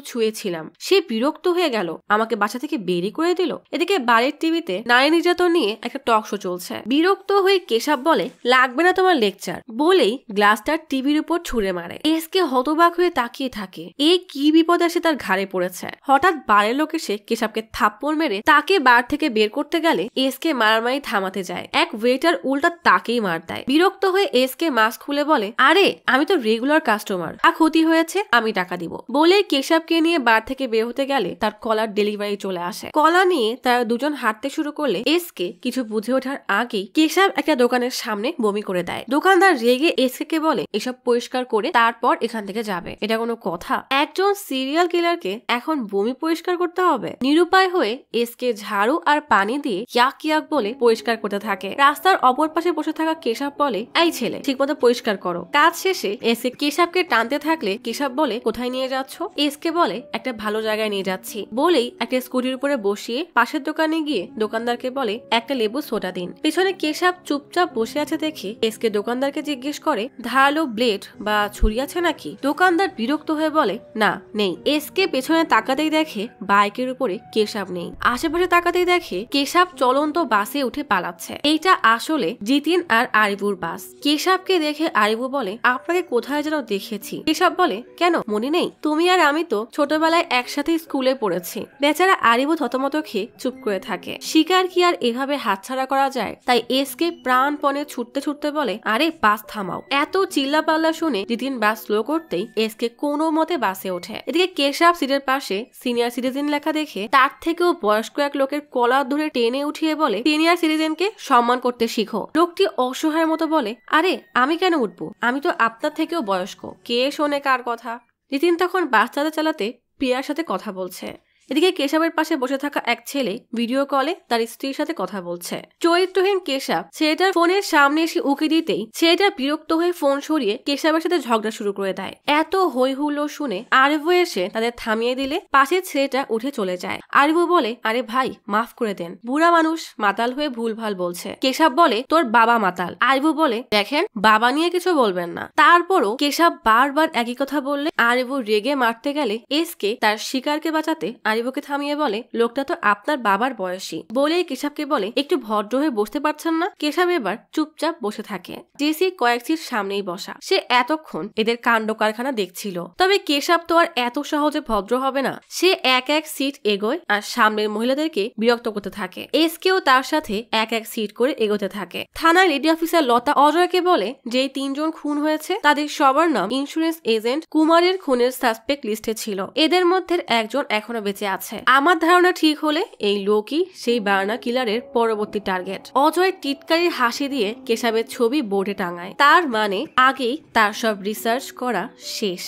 ছুঁয়েছিলাম। সে বিরক্ত হয়ে গেল, আমাকে বাসা থেকে বেরি করে দিল। এদিকে বাড়ির টিভিতে নারী নির্যাতন নিয়ে একটা টক শো চলছে। বিরক্ত হয়ে কেশব বলে, লাগবে না তোমার লেকচার, বলেই গ্লাসটার টিভির উপর ছুঁড়ে মারে। এসকে হতবাক হয়ে তাকিয়ে থাকে, এ কি বিপদ আসে তার ঘাড়ে পড়েছে। হঠাৎ বাড়ির লোক এসে কেশবকে থাপ্পড় মেরে তাকে বার থেকে বের করতে গেলে এসকে মারামারি থামাতে যায়। এক ওয়েটার উল্টা তাকেই মার দেয়। বিরক্ত হয়ে এসকে মাস্ক খুলে বলে, আরে আমি তো রেগুলার কাস্টমার, ক্ষতি হয়েছে আমি টাকা দিব। বলে কেশবকে নিয়ে বার থেকে বের হতে গেলে তার কলার ডেলিভারি চলে আসে। কলা নিয়ে তারা দুজন হাঁটতে শুরু করলে এসকে কিছু বুঝে ওঠার আগেই কেশব একটা দোকানের সামনে বমি করে দেয়। দোকানদার রেগে এসকে বলে, এসব পরিষ্কার করে তারপর এখান থেকে যাবে। এটা কোনো কথা? একজন সিরিয়াল কিলারকে এখন বমি পরিষ্কার করতে হবে? নিরুপায় হয়ে এসকে ঝাড়ু আর পানি দিয়ে ইয়াক ইয়াক বলে পরিষ্কার করতে থাকে। রাস্তার অপর পাশে বসে থাকা কেশব বলে, এই ছেলে ঠিকমতো পরিষ্কার করো। কাজ শেষে এসকে কেশবকে টানতে থাকলে কেশব কেশব বলে কোথায় নিয়ে যাচ্ছ? এসকে বলে একটা ভালো জায়গায় নিয়ে যাচ্ছি বলেই একটা স্কুটির উপরে বসিয়ে পাশের দোকানে গিয়ে দোকানদারকে বলে একটা লেবু সোডা দিন। পেছনে কেশব চুপচাপ বসে আছে দেখে এসকে দোকানদারকে জিজ্ঞেস করে ধারালো ব্লেড বা ছুরি আছে নাকি? দোকানদার বিরক্ত হয়ে বলে না নেই। এসকে পেছনে তাকাতেই দেখে বাইকের উপরে কেশব নেই। আশেপাশে তাকাতেই দেখে কেশব চলন্ত বাসে উঠে পালাচ্ছে। এইটা আসলে জিতিন আর আরিবুর বাস। কেশবকে দেখে আরিবু বলে আপনাকে কোথায় যেন দেখেছি। কেশব বলে কেন মনে নেই? তুমি আর আমি তো ছোটবেলায় একসাথে স্কুলে পড়েছি। বেচারা আরিবু থতমত খেয়ে চুপ করে থাকে। শিকার কি আর এভাবে হাতছাড়া করা যায়? তাই এসকে প্রাণপণে ছুটতে ছুটতে বলে আরে বাস থামাও। এত চিল্লা পাল্লা শুনে জিতিন বাস স্লো করতেই এসকে কোনো মতে বাসে ওঠে। এদিকে কেশব সিটের পাশে সিনিয়র সিটিজেন লেখা দেখে তার থেকেও বয়স্ক এক লোকের কলার ধরে টেনে উঠিয়ে বলে সিনিয়র সিটিজেনকে সম্মান করতে শিখো। লোকটি অসহায়ের মতো বলে আরে আমি কেন উঠবো? আমি তো আপনার থেকেও বয়স্ক। কে শোনে কার কথা? জিতিন তখন বাস চালাতে প্রিয়ার সাথে কথা বলছে। এদিকে কেশবের পাশে বসে থাকা এক ছেলে ভিডিও কলে তার স্ত্রীর সাথে কথা বলছে। চরিত্রহীন কেশব ছেলেটার ফোনের সামনে এসে উকি দিতেই ছেলেটা বিরক্ত হয়ে ফোন সরিয়ে কেশবের সাথে ঝগড়া শুরু করে দেয়। এত হই হুল্লোড় শুনে আরিবু এসে তাদের থামিয়ে দিলে পাশের ছেলেটা উঠে চলে যায়। আরিবু বলে আরে ভাই মাফ করে দেন, বুড়া মানুষ মাতাল হয়ে ভুলভাল বলছে। কেশব বলে তোর বাবা মাতাল। আরিবু বলে দেখেন বাবা নিয়ে কিছু বলবেন না। তারপরও কেশব বারবার একই কথা বললে আরিবু রেগে মারতে গেলে এসকে তার শিকারকে বাঁচাতে আরিবুকে থামিয়ে বলে লোকটা তো আপনার বাবার বয়সী। বলে কেশবকে বলে একটু ভদ্র হয়ে বসতে পারছেন না? কেশব এবার চুপচাপ বসে থাকে। জেসি কয়েক সিট সামনেই বসা। সে এতক্ষণ এদের কাণ্ড কারখানা দেখছিল। তবে কেশব তো আর এত সহজে ভদ্র হবে না। সে এক এক সিট এগোয় আর সামনের মহিলাদেরকে বিরক্ত করতে থাকে। এসকেও তার সাথে এক এক সিট করে এগোতে থাকে। থানায় লেডি অফিসার লতা অজয়কে বলে যেই 3 জন খুন হয়েছে তাদের সবার নাম ইন্স্যুরেন্স এজেন্ট কুমারের খুনের সাসপেক্ট লিস্টে ছিল। এদের মধ্যে একজন এখনো বেঁচে আছে। আমার ধারণা ঠিক হলে এই লোকই সেই বার্না কিলারের পরবর্তী টার্গেট। অজয় টিটকারির হাসি দিয়ে কেশবের ছবি বোর্ডে টাঙায়। তার মানে আগেই তার সব রিসার্চ করা শেষ।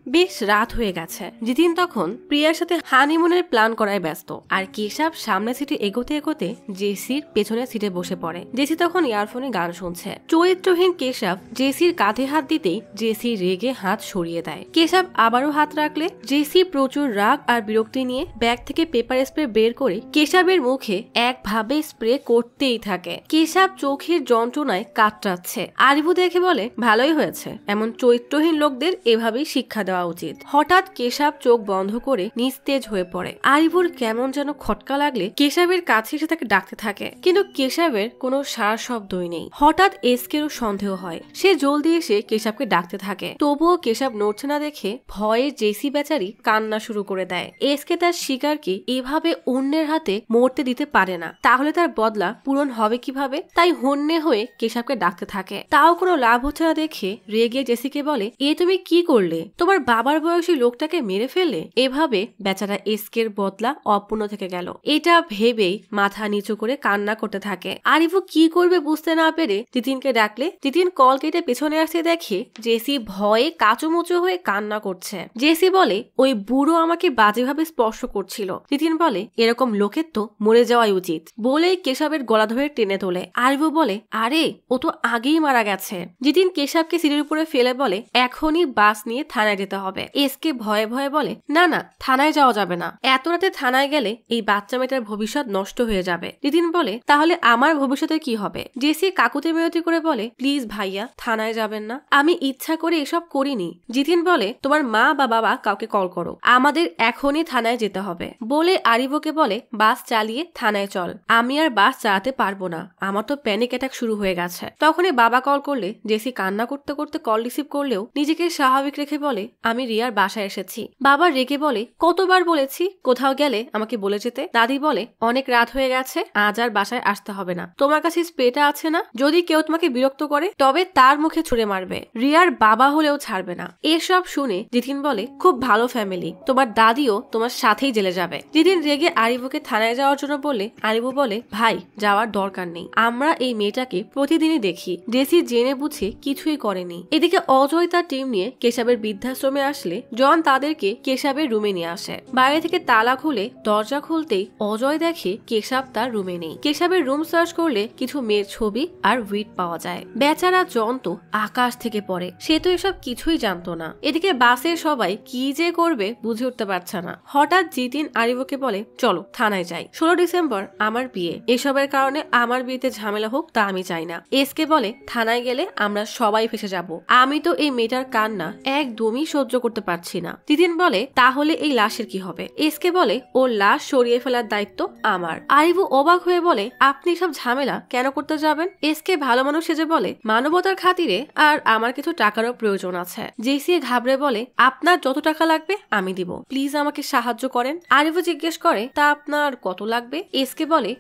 বেশ রাত হয়ে গেছে। জিতিন তখন প্রিয়ার সাথে হানিমুনের প্ল্যান করায় ব্যস্ত। আর কেশব সামনে সিটে এগোতে এগোতে জেসির পেছনের সিটে বসে পড়ে। জেসি তখন ইয়ারফোনে গান শুনছে। চরিত্রহীন কেশব জেসির কাঁধে হাত দিতেই জেসি রেগে হাত সরিয়ে দেয়। কেশব আবারও হাত রাখলে জেসি প্রচুর রাগ আর বিরক্তি নিয়ে ব্যাগ থেকে পেপার স্প্রে বের করে কেশবের মুখে একভাবে স্প্রে করতেই থাকে। কেশব চোখের যন্ত্রণায় কাতরাচ্ছে। আরিবু দেখে বলে ভালোই হয়েছে, এমন চরিত্রহীন লোকদের এভাবেই শিক্ষা দেওয়া উচিত। হঠাৎ কেশব চোখ বন্ধ করে নিস্তেজ হয়ে পড়ে। আরিবুর কেমন যেন খটকা লাগলে কেশবের কাছে এসে তাকে ডাকতে থাকে, কিন্তু কেশবের কোনো সারা শব্দই নেই। হঠাৎ এসকেরও সন্দেহ হয়। সে জলদি এসে কেশবকে ডাকতে থাকে। তবুও কেশব নড়ছে না দেখে ভয়ে জেসি বেচারি কান্না শুরু করে দেয়। এসকে তার শিকারকে এভাবে অন্যের হাতে মরতে দিতে পারে না, তাহলে তার বদলা পূরণ হবে কিভাবে? তাই হন্যে হয়ে কেশবকে ডাকতে থাকে। তাও কোনো লাভ হচ্ছে না দেখে রেগে জেসিকে বলে এ তুমি কি করলে? তোমার বাবার বয়সী লোকটাকে মেরে ফেললে। এভাবে বেচারা এসকের বদলা অপূর্ণ থেকে গেল। এটা ভেবেই মাথা নিচু করে কান্না করতে থাকে। আরিফু কি করবে বুঝতে না পেরে জিতিনকে ডাকলে জিতিন কল কেটে পেছনে আসতে দেখে জেসি ভয়ে কাচুমুচু হয়ে কান্না করছে। জেসি বলে ওই বুড়ো আমাকে বাজেভাবে স্পর্শ করছিল। জিতিন বলে এরকম লোকের তো মরে যাওয়াই উচিত। বলেই কেশবের গলা ধরে টেনে তোলে। আরিফু বলে আরে ও তো আগেই মারা গেছে। জিতিন কেশবকে সিঁড়ির উপরে ফেলে বলে এখনই বাস নিয়ে থানায় যেতে হবে। এসকে ভয়ে ভয়ে বলে না না থানায় যাওয়া যাবে না, এত রাতে থানায় গেলে এই বাচ্চা মেয়েটার ভবিষ্যৎ নষ্ট হয়ে যাবে। জিতিন বলে তাহলে আমার ভবিষ্যতে কি হবে? জেসি কাকুতি মিনতি করে বলে প্লিজ ভাইয়া থানায় যাবেন না, আমি ইচ্ছা করে এসব করিনি। জিতিন বলে তোমার মা বা বাবা কাউকে কল করো, আমাদের এখনই থানায় যেতে হবে। বলে আরিবুকে বলে বাস চালিয়ে থানায় চল, আমি আর বাস চালাতে পারবো না, আমার তো প্যানিক অ্যাটাক শুরু হয়ে গেছে। তখনই বাবা কল করলে জেসি কান্না করতে করতে কল রিসিভ করলেও নিজেকে স্বাভাবিক রেখে বলে আমি রিয়ার বাসায় এসেছি। বাবা রেগে বলে কতবার বলেছি কোথাও গেলে আমাকে বলে যেতে। দাদি বলে অনেক রাত হয়ে গেছে, আজ আর বাসায় আসতে হবে না, তোমার কাছে স্প্রেটা আছে না, যদি কেউ তোমাকে বিরক্ত করে তবে তার মুখে ছুঁড়ে মারবে, রিয়ার বাবা হলেও ছাড়বে না। এসব শুনে জিতিন বলে খুব ভালো ফ্যামিলি, তোমার দাদিও তোমার সাথেই জেলে যাবে। জিতিন রেগে আরিবুকে থানায় যাওয়ার জন্য বললে আরিবু বলে ভাই যাওয়ার দরকার নেই, আমরা এই মেয়েটাকে প্রতিদিনই দেখি, জেসি জেনে বুঝে কিছুই করেনি। এদিকে অজয় তার টিম নিয়ে কেশবের বৃদ্ধাশ্রম ওয়াশরুমে আসলে জন তাদেরকে কেশাবের রুমে নিয়ে আসে। বাইরে থেকে তালা খুলে দরজা খুলতেই অজয় দেখে কেশাব তার রুমে নেই। কেশাবের রুম সার্চ করলে কিছু মেয়ের ছবি আর উইড পাওয়া যায়। বেচারা জন তো আকাশ থেকে পড়ে, সে তো এসব কিছুই জানতো না। এদিকে বাসের সবাই কি যে করবে বুঝে উঠতে পারছে না। হঠাৎ জিতিন আরিবুকে বলে, চলো থানায় যাই, 16 ডিসেম্বর আমার বিয়ে, এসবের কারণে আমার বিয়েতে ঝামেলা হোক তা আমি চাই না। এসকে বলে, থানায় গেলে আমরা সবাই ফেসে যাব, আমি তো এই মেয়েটার কান্না একদমই সহ্য করতে পারছি না। জিতিন বলে, তাহলে এই লাশের কি হবে? এসকে বলে, ওর লাশ সরিয়ে ফেলার দায়িত্ব আমার। আরিবু অবাক হয়ে বলে, আপনি সব ঝামেলা কেন করতে যাবেন? এসকে ভালো মানুষ সেজে বলে, মানবতার খাতিরে আর আমার কিছু টাকারও প্রয়োজন আছে। জেসি ঘাবড়ে বলে, আপনার যত টাকা লাগবে আমি দিব, প্লিজ আমাকে সাহায্য করেন। আরিবু জিজ্ঞেস করে, তা আপনার কত লাগবে? এসকে বলে,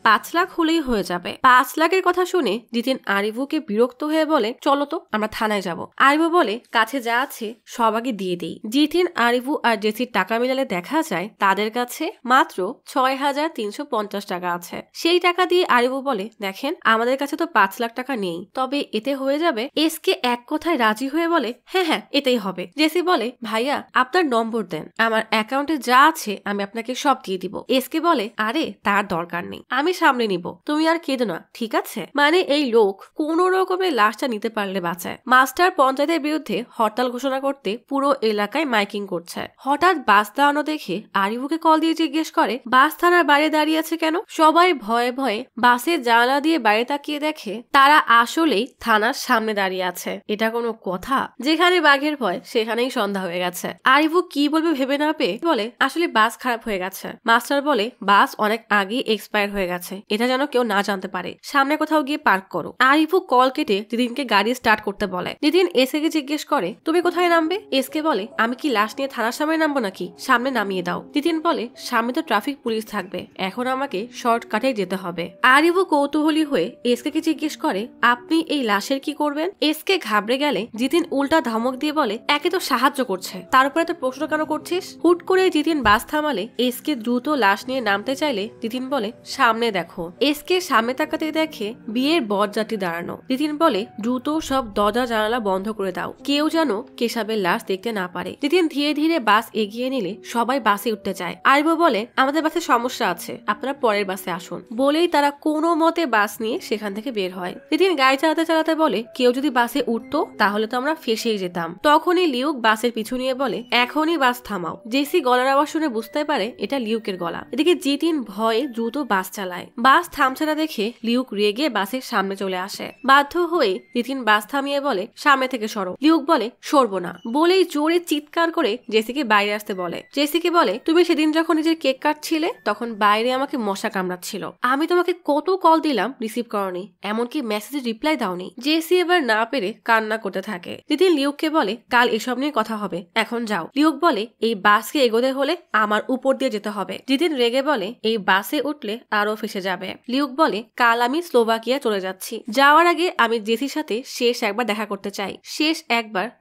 5 লাখ হলেই হয়ে যাবে। 5 লাখের কথা শুনে জিতিন আরিবুকে বিরক্ত হয়ে বলে, চলো তো আমরা থানায় যাব। আরিবু বলে, কাছে যা আছে সব আগে দিয়ে দেই। জিতিন আরিবু আর জেসির টাকা মিলালে দেখা যায় তাদের কাছে মাত্র 6,350 টাকা আছে। সেই টাকা দিয়ে আরিবু বলে, দেখেন আমাদের কাছে তো 5 লাখ টাকা নেই, তবে এতে হয়ে যাবে। এসকে এক কথায় রাজি হয়ে বলে, হ্যাঁ হ্যাঁ এতেই হবে। জেসি বলে, ভাইয়া আপনার নম্বর দেন, আমার অ্যাকাউন্টে যা আছে আমি আপনাকে সব দিয়ে দিব। এসকে বলে, আরে তার দরকার নেই, আমি সামনে নিব, তুমি আর কেঁদো না, ঠিক আছে? মানে এই লোক কোন রকমের লাশটা নিতে পারলে বাঁচায়। মাস্টার পঞ্চায়েতের বিরুদ্ধে হরতাল ঘোষণা করতে পুরো এলাকায় মাইকিং করছে। হঠাৎ বাস দাঁড়ানো দেখে আরিবুকে কল দিয়ে জিজ্ঞেস করে, বাস থানার বাইরে দাঁড়িয়ে আছে কেন? সবাই ভয়ে ভয়ে বাসের জানালা দিয়ে বাইরে তাকিয়ে দেখে তারা আসলেই থানার সামনে দাঁড়িয়ে আছে। এটা কোনো কথা? যেখানে বাঘের ভয় সেখানেই সন্ধ্যা হয়ে গেছে। আরিবু কি বলবে ভেবে না পেয়ে বলে, আসলে বাস খারাপ হয়ে গেছে। মাস্টার বলে, বাস অনেক আগে এক্সপায়ার হয়ে গেছে, এটা যেন কেউ না জানতে পারে, সামনে কোথাও গিয়ে পার্ক করো। আরিবু কল কেটে দিদিনকে গাড়ি স্টার্ট করতে বলে। দিদিন এসকে জিজ্ঞেস করে, তুমি কোথায় নামবে? এসকে বলে, আমি কি লাশ নিয়ে থানার সামনে নামবো নাকি? সামনে নামিয়ে দাও। দিদিন বলে, সামনে তো ট্রাফিক পুলিশ থাকবে, এখন আমাকে শর্টকাটে যেতে হবে। আরিবু কৌতূহলী হয়ে এসকে কে জিজ্ঞেস করে, আপনি এই লাশের কি করবেন? এসকে ঘাবড়ে গেলে জিতিন উল্টা ধমক দিয়ে বলে, একে তো সাহায্য করছে, তার উপরে তো প্রশ্ন কেন করছিস? হুট করে জিতিন বাস থামালে এসকে দ্রুত লাশ নিয়ে নামতে চাইলে জিতিন বলে, সামনে দেখো। এসকে সামনে তাকাতে দেখে বিয়ের বরযাত্রী দাঁড়ানো। জিতিন বলে, দ্রুত সব দরজা জানালা বন্ধ করে দাও, কেউ যেন কেশাবের লাশ দেখতে না পারে। জিতিন ধীরে ধীরে বাস এগিয়ে নিলে সবাই বাসে উঠতে চায়। আরিবু বলে, আমাদের বাসে সমস্যা আছে, আপনারা পরের বাসে আসুন। বলেই তারা কোনো মতে বাস নিয়ে সেখান থেকে বের হয়। জিতিন গাড়ি চালাতে চালাতে বলে, কেউ যদি বাসে উঠতো তাহলে তো আমরা ফেসেই যেতাম। তখনই লিউক বাসের পিছু নিয়ে বলে, এখনই বাস থামাও। জেসি গলার আওয়াজ শুনে বুঝতে পারে এটা লিউকের গলা। এদিকে জিতিন ভয়ে দ্রুত বাস চালায়। বাস থামছে না দেখে লিউক রেগে বাসের সামনে চলে আসে। বাধ্য হয়ে জিতিন বাস থামিয়ে বলে, সামনে থেকে সরো। লিউক বলে, সরবো না। বলেই জোরে চিৎকার করে জেসিকে বাইরে আসতে বলে। জেসিকে বলে, তুমি সেদিন যখন নিজের কেক কাটছিলে তখন বাইরে আমাকে মশা কামড়াচ্ছিল, আমি তোমাকে কত কল দিলাম রিসিভ করনি, এমনকি মেসেজে রিপ্লাই দাওনি। জেসি এবার না পেরে কান্না করতে থাকে। জিতিন লিউককে বলে, কাল এসব নিয়ে কথা হবে, এখন যাও। লিউক বলে, এই বাসকে এগোতে হলে আমার উপর দিয়ে যেতে হবে। জিতিন রেগে বলে, এই বাসে উঠলে আরো ফেসে যাবে। লিউক বলে, কাল আমি স্লোভাকিয়া চলে যাচ্ছি, যাওয়ার আগে আমি জেসির সাথে শেষ একবার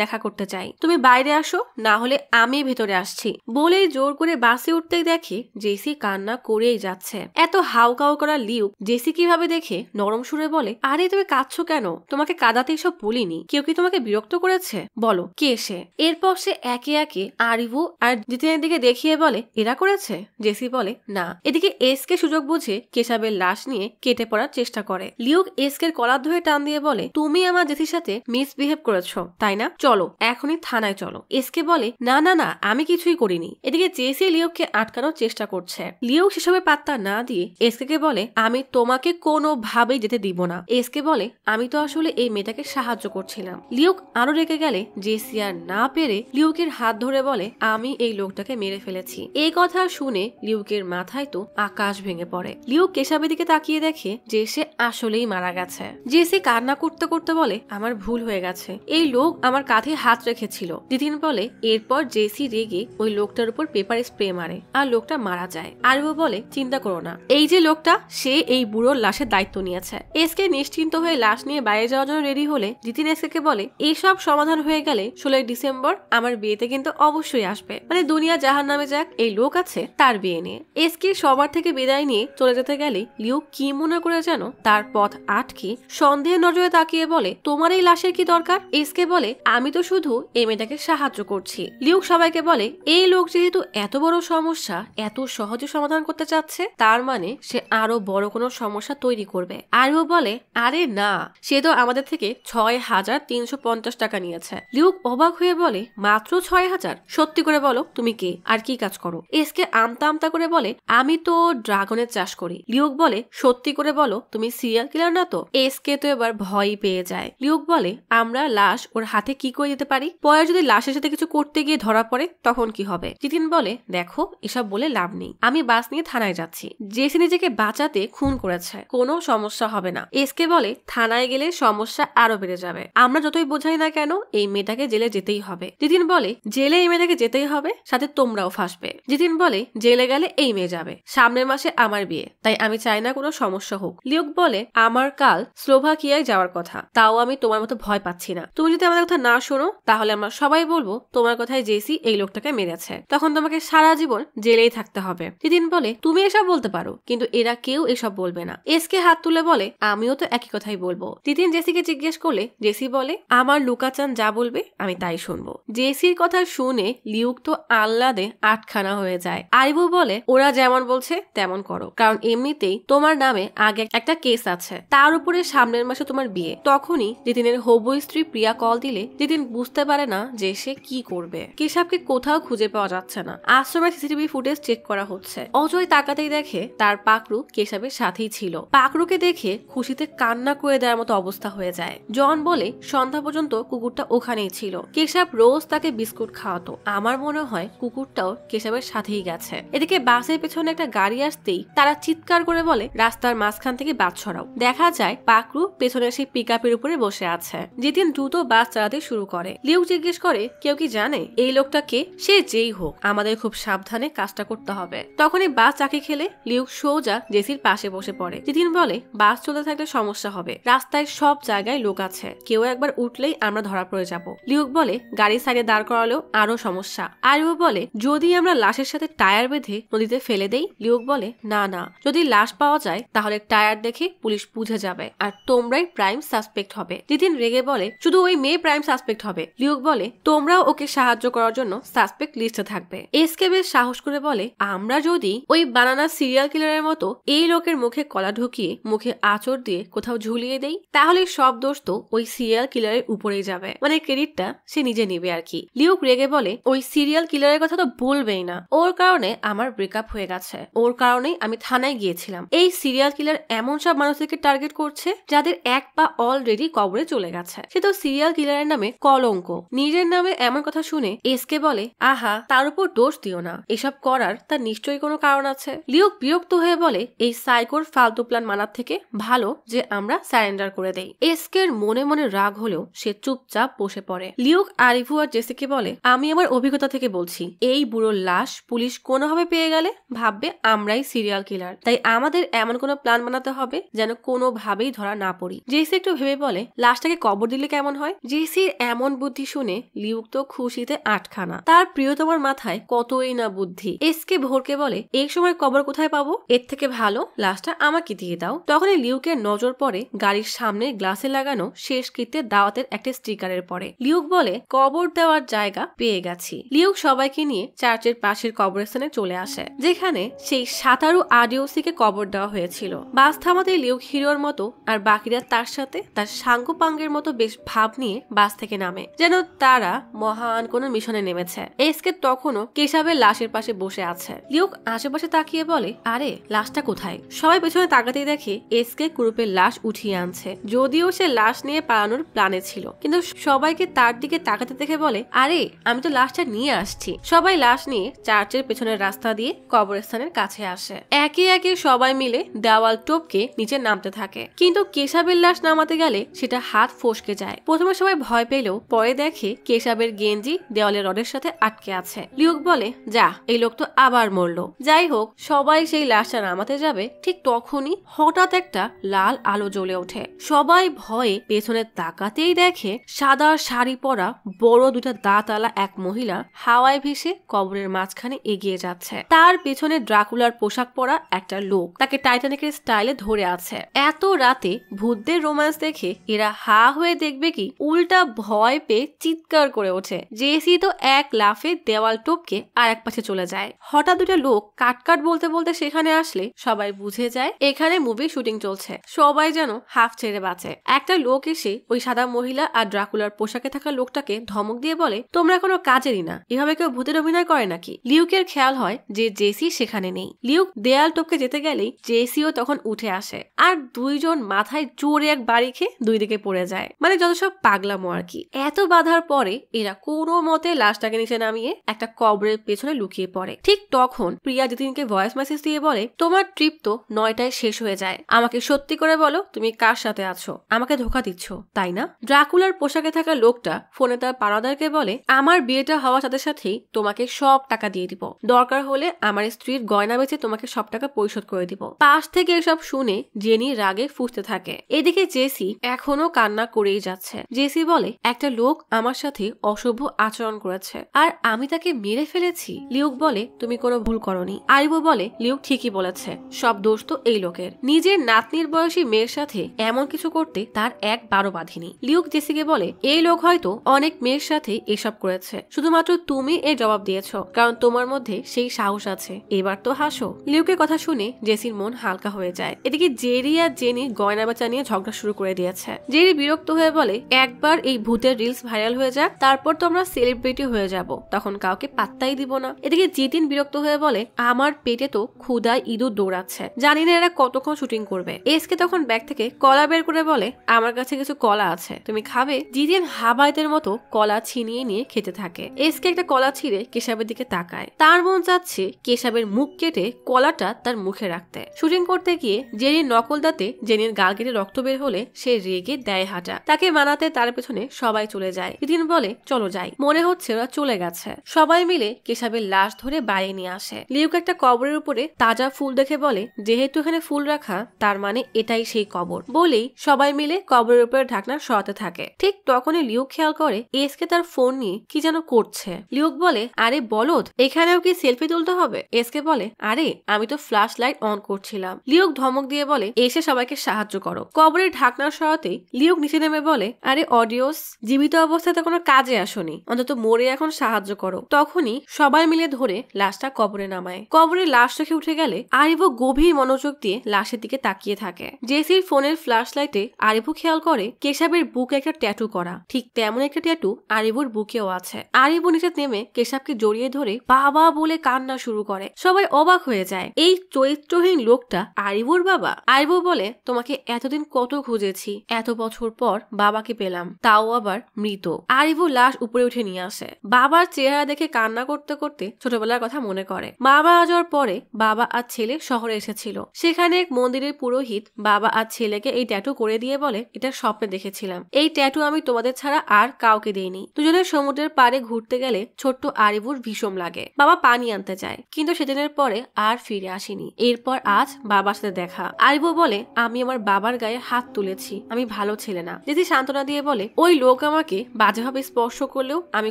দেখা করতে চাই, তুমি বাইরে আসো, না হলে আমি ভেতরে আসছি। বলেই জোর করে বাসে উঠতেই দেখে জেসি কান্না করেই যাচ্ছে। এত হাউকাউ করা লিউক জেসি কিভাবে দেখে নরম সুরে বলে, আরে তুমি কাঁদছো কেন? তোমাকে কাঁদাতে এসব বলিনি, কেউ কি তোমাকে বিরক্ত করেছে? বলো কে সে? এরপর সে একে একে আরিবু আর জিতিনের দিকে দেখিয়ে বলে, এরা করেছে? জেসি বলে, না। এদিকে এসকে সুযোগ বুঝে কেশাবের লাশ নিয়ে কেটে পড়ার চেষ্টা করে। লিউক এসকের কলার ধরে টান দিয়ে বলে, তুমি আমার জেসির সাথে মিসবিহেভ করেছো তাই না? চলো এখনই থানায় চলো। এসকে বলে, না না না, আমি কিছুই করিনি। এদিকে জেসি লিউককে আটকানোর চেষ্টা করছে। লিউক সেসবে পাত্তা না দিয়ে এসকে বলে, আমি তোমাকে কোনোভাবেই যেতে দিব না। এসকে বলে, আমি তো আসলে এই মেয়েটাকে সাহায্য করছিলাম। লিউক আরো রেগে গেলে জেসি আর না পেরে লিউকের হাত ধরে বলে, আমি এই লোকটাকে মেরে ফেলেছি। এই কথা শুনে লিউকের মাথায় তো আকাশ ভেঙে পড়ে। লিউক কেশাবের দিকে তাকিয়ে দেখে যে সে আসলেই মারা গেছে। জেসি কান্না করতে করতে বলে, আমার ভুল হয়ে গেছে, এই লোক আমার কাঁধে হাত রেখেছিল। জিতিন বলে, এরপর জেসি রেগে ওই লোকটার উপর পেপার স্প্রে মারে আর লোকটা মারা যায়। আরিবু বলে, চিন্তা করো না, এই যে লোকটা সে এই বুড়োর লাশের দায়িত্ব নিয়েছে। এসকে নিশ্চিন্ত হয়ে লাশ নিয়ে বাইরে যাওয়ার জন্য রেডি হলে জিতিন এসকে বলে, এইসব সমাধান হয়ে গেলে 16 ডিসেম্বর আমার বিয়েতে কিন্তু অবশ্যই আসবে, মানে দুনিয়া জাহান নামে যাক, এই লোক আছে তার বিয়ে নিয়ে। এসকে সবার থেকে বিদায় নিয়ে চলে যেতে গেলে লিউক কি মনে করে যেন তার পথ আটকে সন্দেহের নজরে তাকিয়ে বলে, তোমার এই লাশের কি দরকার? এসকে বলে, আমি তো শুধু এই মেয়েটাকে সাহায্য করছি। লিউক সবাইকে বলে এই লোক যেহেতু এত বড় সমস্যা এত সহজে সমাধান করতে চাচ্ছে, তার মানে সে আরো বড় কোনো সমস্যা তৈরি করবে। আরিও বলে আরে না, সে তো আমাদের থেকে ৬,৩৫০ টাকা নিয়েছে। লিউক অবাক হয়ে বলে মাত্র ৬,০০০? সত্যি করে বলো তুমি কে আর কি কাজ করো? এসকে আমতা আমতা করে বলে আমি তো ড্রাগনের চাষ করি। লিউক বলে সত্যি করে বলো তুমি সিরিয়াল কিলার না তো? এসকে তো এবার ভয় পেয়ে যায়। লিউক বলে আমরা লাশ ওর হাতে কি করে দিতে পারি? পরে যদি লাশের সাথে কিছু করতে গিয়ে ধরা পড়ে তখন কি হবে? জিতিন বলে দেখো এসব বলে লাভ নেই, আমি বাস নিয়ে থানায় যাচ্ছি। জেসি নিজেকে বাঁচাতে খুন করেছে, কোনো সমস্যা হবে না। এসকে বলে থানায় গেলে সমস্যা আরো বেড়ে যাবে, আমরা যতই বোঝাই না কেন এই মেয়েটাকে জেলে যেতেই হবে। জিতিন বলে জেলে এই মেয়েটাকে যেতেই হবে, সাথে তোমরাও ফাঁসবে। জিতিন বলে জেলে গেলে এই মেয়ে যাবে, সামনের মাসে আমার বিয়ে, তাই আমি চাই না কোনো সমস্যা হোক। লিউক বলে আমার কাল স্লোভাকিয়ায় যাওয়ার কথা, তাও আমি তোমার মতো ভয় পাচ্ছি না। তুমি যদি আমাদের কথা না শোনো তাহলে আমরা সবাই বলবো তোমার কথায় জেসি এই লোকটাকে মেরেছে, তখন তোমাকে সারা জীবন জেলেই থাকতে হবে। জিতিন বলে তুমি এসব বলতে পারো, কিন্তু এরা কেউ এসব বলবে না। এসকে হাত তুলে বলে আমিও তো একই কথাই বলবো। জিতিন জেসিকে জিজ্ঞেস করলে জেসি বলে আমার লুকাচান যা বলবে আমি তাই শুনবো। জেসির কথা শুনে লিউক তো আহ্লাদে আটখানা হয়ে যায়। আরিবু বলে ওরা যেমন বলছে তেমন করো, কারণ এমনিতেই তোমার নামে আগে একটা কেস আছে, তার উপরে সামনের মাসে তোমার বিয়ে। তখনই জিতিনের হবু স্ত্রী প্রিয়া কল দিলে জিতিন বুঝতে পারে না যে সে কি করবে। কেশবকে কোথাও খুঁজে পাওয়া যাচ্ছে না। আশ্রমের সিসিটিভি ফুটেজ চেক করা হচ্ছে। অজয় তাকাতেই দেখে তার পাকরু কেশবের সাথেই ছিল। পাকরুকে দেখে খুশিতে কান্না করে দেওয়ার মতো অবস্থা হয়ে যায়। জন বলে সন্ধ্যা পর্যন্ত কুকুরটা ওখানেই ছিল, কেশব রোজ তাকে বিস্কুট খাওয়াতো। আমার মনে হয় কুকুরটাও কেশবের সাথেই গেছে। এদিকে বাসের পেছনে একটা গাড়ি আসতেই তারা চিৎকার করে বলে রাস্তার মাঝখান থেকে বাস ছড়াও। দেখা যায় পাকরু পেছনে সেই পিকআপের উপরে বসে আছে। জিতিন দ্রুত বাস চালাতে শুরু করে। লিউ জিজ্ঞেস করে কেউ কি জানে এই লোকটা কে? সে যেই হোক আমাদের খুব সাবধানে কাজটা করতে হবে। তখনই বাস চাকি খেলে লিউক সোজা জেসির পাশে বসে পড়ে। জিতিন বলে বাস চলতে থাকলে সমস্যা হবে, রাস্তায় সব জায়গায় লোক আছে, কেউ একবার উঠলেই আমরা ধরা পড়ে যাব। লিউক বলে গাড়ির সাইডে দাঁড় করালেও আরো সমস্যা। আরিও বলে যদি আমরা লাশের সাথে টায়ার বেঁধে নদীতে ফেলে দেই। লিউক বলে না না, যদি লাশ পাওয়া যায় তাহলে টায়ার দেখে পুলিশ বুঝে যাবে আর তোমরাই প্রাইম সাসপেক্ট হবে। জিতিন রেগে বলে শুধু ওই মেয়ে প্রাইম সাসপেক্ট হবে। লিউক বলে তোমরাও ওকে সাহায্য করার জন্য সাসপেক্ট লিস্টে থাকবে। এসকে বেশ সাহস করে বলে আমরা যদি ওই বানানা সিরিয়াল কিলারের মতো এই লোকের মুখে কলা ঢুকিয়ে মুখে আঁচড় দিয়ে কোথাও ঝুলিয়ে দেই তাহলে সব দোষ তো ওই সিরিয়াল কিলারের উপরেই যাবে, মানে ক্রেডিটটা সে নিজে নিবে আর কি। লিউক রেগে বলে ওই সিরিয়াল কিলারের কথা তো বলবেই না, ওর কারণে আমার ব্রেকআপ হয়ে গেছে, ওর কারণেই আমি থানায় গিয়েছিলাম। এই সিরিয়াল কিলার এমন সব মানুষদেরকে টার্গেট করছে যাদের এক পা অলরেডি কবরে চলে গেছে। সে তো সিরিয়াল কিলারের নামে কলঙ্ক। নিজের নামে এমন কথা শুনে এসকে বলে আহা তার উপর দোষ দিও না, এসব করার তার নিশ্চয়ই কোনো কারণ আছে। লিউক বিরক্ত হয়ে বলে এই সাইকোর ফালতু প্ল্যান মানার থেকে ভালো যে আমরা সারেন্ডার করে দেই। এসকের মনে মনে রাগ হলেও সে চুপচাপ বসে পড়ে। লিউক আরিভু আর জেসিকে বলে আমি আমার অভিজ্ঞতা থেকে বলছি এই বুড়োর লাশ পুলিশ কোনোভাবে পেয়ে গেলে ভাববে আমরাই সিরিয়াল কিলার, তাই আমাদের এমন কোনো প্ল্যান বানাতে হবে যেন কোনোভাবেই ধরা না পড়ি। জেসি একটু ভেবে বলে লাশটাকে কবর দিলে কেমন হয়? জেসির এমন বুদ্ধি শুনে লিউক তো খুশিতে আটখানা। তার প্রিয়তমার মাথায় কতই না বুদ্ধি। এসকে ভোরকে বলে এই সময় কবর কোথায় পাবো? এর থেকে ভালো লাশটা আমাকে দিয়ে দাও। তখনই লিউকের নজর পড়ে গাড়ির সামনে গ্লাসে লাগানো শেষকৃত্যের দাওয়াতের একটা স্টিকারের পরে। লিউক বলে কবর দেওয়ার জায়গা পেয়ে গেছি। লিউক সবাইকে নিয়ে চার্চের পাশের কবরস্থানে চলে আসে, যেখানে সেই সাতারু আডিওসিকে কবর দেওয়া হয়েছিল। বাস থামাতে লিউক হিরোর মতো আর বাকিরা তার সাথে তার সাঙ্গপাঙ্গের মতো বেশ ভাব নিয়ে বাস থেকে নামে, যেন তারা মহান কোন মিশনে নেমেছে। এসকে তখনও কেশবের লাশের পাশে বসে আছে। লিউক আশেপাশে তাকিয়ে বলে আরে লাশটা কোথায়? সবাই পেছনে তাকাতেই দেখে এসকে কুরুপের লাশ উঠিয়ে আনছে। যদিও সে লাশ নিয়ে পালানোর প্ল্যানে ছিল, কিন্তু সবাইকে তার দিকে তাকাতে দেখে বলে আরে আমি তো লাশটা নিয়ে আসছি। সবাই লাশ নিয়ে চার্চের পেছনের রাস্তা দিয়ে কবরস্থানের কাছে আসে। একে একে সবাই মিলে দেওয়াল টপকে নিচে নামতে থাকে, কিন্তু কেশবের লাশ নামাতে গেলে সেটা হাত ফসকে যায়। প্রথমে সবাই ভয় পেলেও পরে দেখে কেশবের গেঞ্জি দেওয়ালের রডের সাথে আটকে আছে। লিউক বলে যা এই লোক তো আবার মরলো। যাই হোক সবাই সেই লাশটা নামাতে যাবে, ঠিক তখনই হঠাৎ একটা লাল আলো জ্বলে ওঠে। সবাই ভয়ে পেছনে তাকাতেই দেখে সাদা শাড়ি পরা বড় দুটা দাঁতওয়ালা এক মহিলা হাওয়ায় ভেসে কবরের মাঝখানে এগিয়ে যাচ্ছে। তার পেছনে ড্রাকুলার পোশাক পরা একটা লোক তাকে টাইটানিকের স্টাইলে ধরে আছে। এত রাতে ভূতদের রোম্যান্স দেখে এরা হা হয়ে দেখবে কি, উল্টা ভয় পেয়ে চিৎকার করে ওঠে। জেসি তো এক লাফে দেওয়াল টপকে আর এক পাশে চলে যায়। হঠাৎ দুটা লোক কাট বলতে বলতে সেখানে আসলে সবাই বুঝে যায় এখানে মুভি শুটিং চলছে। সবাই যেন হাফ ছেড়ে বাঁচে। একটা লোক এসে ওই সাদা মহিলা আর ড্রাকুলার পোশাকে থাকা লোকটাকে ধমক দিয়ে বলে, তোমরা কোনো কাজেরই না, এভাবে কেউ ভূতের অভিনয় করে নাকি? লিউকের খেয়াল হয় যে জেসি সেখানে নেই। লিউক দেয়াল টপকে যেতে গেলেই জেসিও তখন উঠে আসে আর দুইজন মাথায় জোরে এক বাড়ি খেয়ে দুই দিকে পড়ে যায়। মানে যত সব পাগলামো আর কি। এত বাধার পরে এরা কোনো মতে লাশটাকে নিচে নামিয়ে একটা কবরের পেছনে লুকিয়ে পড়ে। ঠিক তখন প্রিয়া জিতিনকে ভয়েস মেসেজ দিয়ে বলে, তোমার ট্রিপ তো 9টায় শেষ হয়ে যায়, আমাকে সত্যি করে বলো তুমি কার সাথে আছো? আমাকে ধোকা দিচ্ছ তাই না? ড্রাকুলার পোশাকে থাকা লোকটা ফোনে তার পাড়াদারকে বলে, আমার বিয়েটা হওয়ার সাথে সাথেই তোমাকে সব টাকা দিয়ে দিব, দরকার হলে আমার স্ত্রীর গয়না বেচে তোমাকে সব টাকা পরিশোধ করে দিব। পাশ থেকে এসব শুনে জেনি রাগে ফুঁসতে থাকে। এদিকে জেসি এখনো কান্না করেই যাচ্ছে। জেসি বলে, একটা লোক আমার সাথে অশুভ আচরণ করেছে আর আমি তাকে মেরে ফেলেছি। লিউক বলে, তুমি কোনো ভুল করনি। আরিবো বলে, লিউক ঠিকই বলেছে, সব দোষ তো এই লোকের। নিজের নাতনির বয়সী মেয়ের সাথে এমন কিছু করতে তার একবারও বাঁধেনি। লিউক জেসিকে বলে, এই লোক হয়তো অনেক মেয়ের সাথে এসব করেছে, শুধুমাত্র তুমি এর জবাব দিয়েছ কারণ তোমার মধ্যে সেই সাহস আছে, এবার তো হাসো। লিউকের কথা শুনে জেসির মন হালকা হয়ে যায়। এদিকে জেরি আর জেনি গয়না বেচা নিয়ে ঝগড়া শুরু করে দিয়েছে। জেরি বিরক্ত হয়ে বলে, একবার এই ভূতের রিলস ভাইরাল হয়ে যাক, তারপর তো আমরা সেলিব্রিটি হয়ে যাব, তখন কাউকে পাত্তাই দিব না। এদিকে জিতিন বিরক্ত হয়ে বলে, আমার পেটে তো ক্ষুধায় ইঁদুর দৌড়াচ্ছে, জানি না এরা কতক্ষণ শুটিং করবে। এসকে তখন ব্যাগ থেকে কলা বের করে বলে, আমার কাছে কিছু কলা আছে, তুমি খাবে? জিতিন হাবাইতের মতো কলা ছিনিয়ে নিয়ে খেতে থাকে। এসকে একটা কলা ছিঁড়ে কেশাবের দিকে তাকায়। তার মন চাচ্ছে কেশাবের মুখ কেটে কলাটা তার মুখে রাখতে। শুটিং করতে গিয়ে জেনির নকল দাঁতে জেনির গাল কেটে রক্ত বের হলে সে রেগে দেয় হাঁটা। তাকে মানাতে তার পেছনে সবাই চলে যায়। জিতিন বলে, চলো যাই, মনে হচ্ছে ওরা চলে গেছে। সবাই মিলে কেশাবের লাশ ধরে বাইরে নিয়ে আসে। লিউক একটা কবরের উপরে তাজা ফুল দেখে বলে, যেহেতু এখানে ফুল রাখা তার মানে এটাই সেই কবর। বলেই সবাই মিলে কবরের উপরে ঢাকনা সরাতে থাকে। ঠিক তখনই লিউক খেয়াল করে এসকে তার ফোন নিয়ে কি যেন করছে। লিউক বলে, আরে বলদ, এখানেও কি সেলফি তুলতে হবে? এসকে বলে, আরে আমি তো ফ্ল্যাশ লাইট অন করছিলাম। লিউক ধমক দিয়ে বলে, এসে সবাইকে সাহায্য করো। কবরের ঢাকনা সরাতেই লিউক নিচে নেমে বলে, আরে অডিওস, জীবিত অবস্থাতে কোনো কাজে আসনি, অন্তত মরে এখন সাহায্য করো। তখনই সবাই মিলে ধরে লাশটা কবরে নামায়। কবরে লাশ রেখে উঠে গেলে আরিভো গভীর মনোযোগ দিয়ে লাশের দিকে তাকিয়ে থাকে। জেসির ফোনের ফ্ল্যাশ লাইটে আরিভো খেয়াল করে কেশাবের বুকে একটা ট্যাটু করা। ঠিক তেমন একটা ট্যাটু আরিভোর বুকেও আছে। আরিভো নিচে নেমে কেশাবকে জড়িয়ে ধরে বাবা বলে কান্না শুরু করে। সবাই অবাক হয়ে যায়, এই চরিত্রহীন লোকটা আরিভোর বাবা। আরিভো বলে, তোমাকে এতদিন কত খুঁজেছি, এত বছর পর বাবাকে পেলাম, তাও আবার মৃত। আরিভো লাশ উপরে উঠে নিয়ে আসে। বাবার চেহারা দেখে কান্না করতে করতে ছোটবেলার কথা মনে করে। বাবা মারা যাওয়ার পরে বাবা আর ছেলে শহরে এসেছিল। সেখানে এক মন্দিরের পুরোহিত বাবা আর ছেলেকে এই ট্যাটু করে দিয়ে বলে, এটা স্বপ্নে দেখেছিলাম, এই ট্যাটু আমি তোমাদের ছাড়া আর কাউকে দেইনি। দুজনের সমুদ্রের পাড়ে ঘুরতে গেলে ছোট্ট আরিভুর ভীষণ লাগে। বাবা পানি আনতে যায়, কিন্তু সেদিনের পরে আর ফিরে আসেনি। এরপর আজ বাবার সাথে দেখা। আরিভু বলে, আমি আমার বাবার গায়ে হাত তুলেছি, আমি ভালো ছেলে না। দিদি সান্ত্বনা দিয়ে বলে, ওই লোক আমাকে বাজেভাবে স্পর্শ করলেও আমি